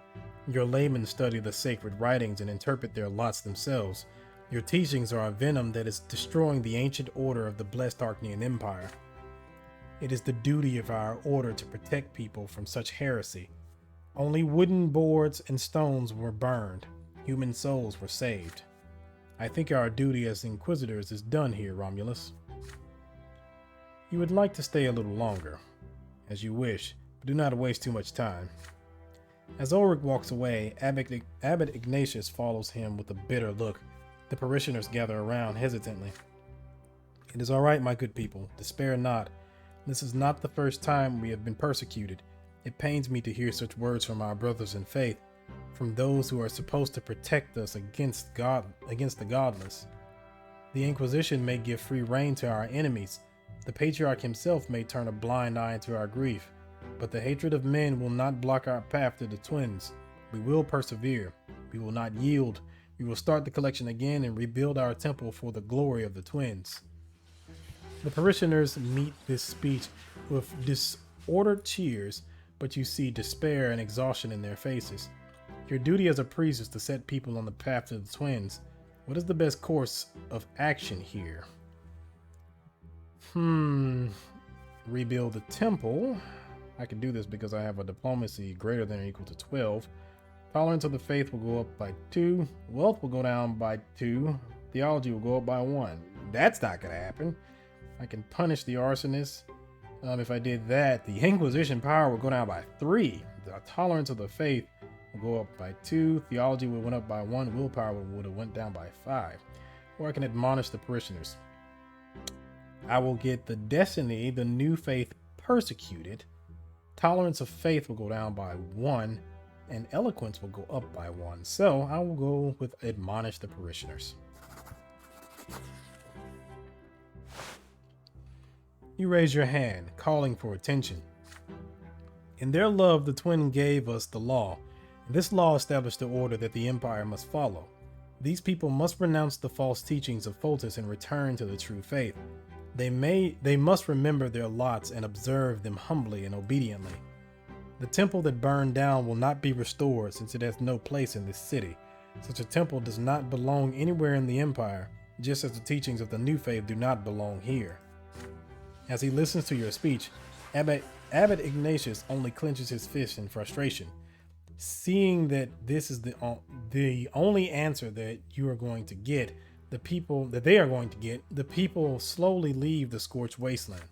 Your laymen study the sacred writings and interpret their lots themselves. Your teachings are a venom that is destroying the ancient order of the blessed Archnean Empire. It is the duty of our order to protect people from such heresy. Only wooden boards and stones were burned. Human souls were saved. I think our duty as Inquisitors is done here, Romulus. You would like to stay a little longer. As you wish, but do not waste too much time. As Ulrich walks away, Abbot Ignatius follows him with a bitter look. The parishioners gather around hesitantly. It is all right, my good people. Despair not. This is not the first time we have been persecuted. It pains me to hear such words from our brothers in faith, from those who are supposed to protect us against the godless. The Inquisition may give free rein to our enemies. The Patriarch himself may turn a blind eye to our grief, but the hatred of men will not block our path to the twins. We will persevere. We will not yield. We will start the collection again and rebuild our temple for the glory of the twins. The parishioners meet this speech with disordered cheers, but you see despair and exhaustion in their faces. Your duty as a priest is to set people on the path to the twins. What is the best course of action here? Rebuild the temple. I can do this because I have a diplomacy greater than or equal to 12. Tolerance of the faith will go up by 2. Wealth will go down by 2. Theology will go up by 1. That's not going to happen. I can punish the arsonist. If I did that, the Inquisition power will go down by 3. The tolerance of the faith will go up by 2. Theology would went up by 1. Willpower would have went down by 5. Or I can admonish the parishioners. I will get the destiny, the new faith persecuted. Tolerance of faith will go down by 1. And eloquence will go up by 1. So I will go with admonish the parishioners. You raise your hand, calling for attention. In their love, the twin gave us the law. This law established the order that the empire must follow. These people must renounce the false teachings of Pholtus and return to the true faith. They must remember their lots and observe them humbly and obediently. The temple that burned down will not be restored, since it has no place in this city. Such a temple does not belong anywhere in the empire, just as the teachings of the new faith do not belong here. As he listens to your speech, Abbot Ignatius only clenches his fist in frustration. Seeing that this is the only answer that you are going to get, the people slowly leave the scorched wasteland.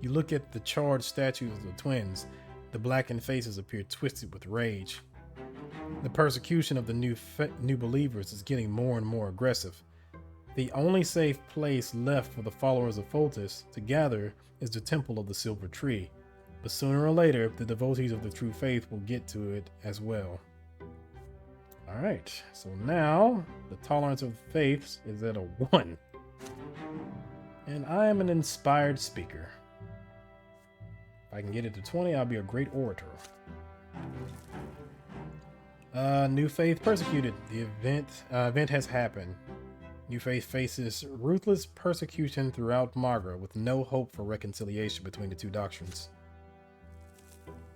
You look at the charred statues of the twins. The blackened faces appear twisted with rage. The persecution of the new believers is getting more and more aggressive. The only safe place left for the followers of Pholtus to gather is the Temple of the Silver Tree. But sooner or later, the devotees of the true faith will get to it as well. Alright, so now the tolerance of faiths is at a 1. And I am an inspired speaker. If I can get it to 20, I'll be a great orator. New faith persecuted. The event has happened. New faith faces ruthless persecution throughout Magra with no hope for reconciliation between the two doctrines.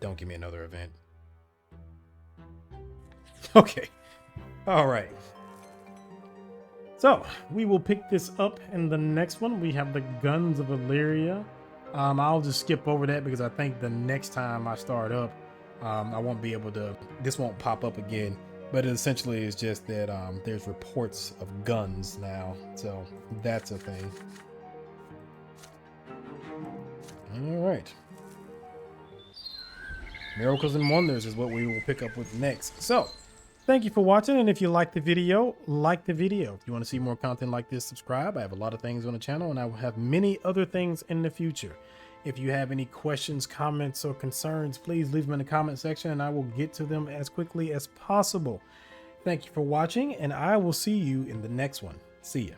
Don't give me another event. Okay. All right. So we will pick this up in the next one. We have the Guns of Illyria. I'll just skip over that because I think the next time I start up, I won't be able to, this won't pop up again. But it essentially is just that there's reports of guns now. So that's a thing. All right. Miracles and Wonders is what we will pick up with next. So thank you for watching. And if you like the video, like the video. If you want to see more content like this, subscribe. I have a lot of things on the channel and I will have many other things in the future. If you have any questions, comments, or concerns, please leave them in the comment section and I will get to them as quickly as possible. Thank you for watching and I will see you in the next one. See ya.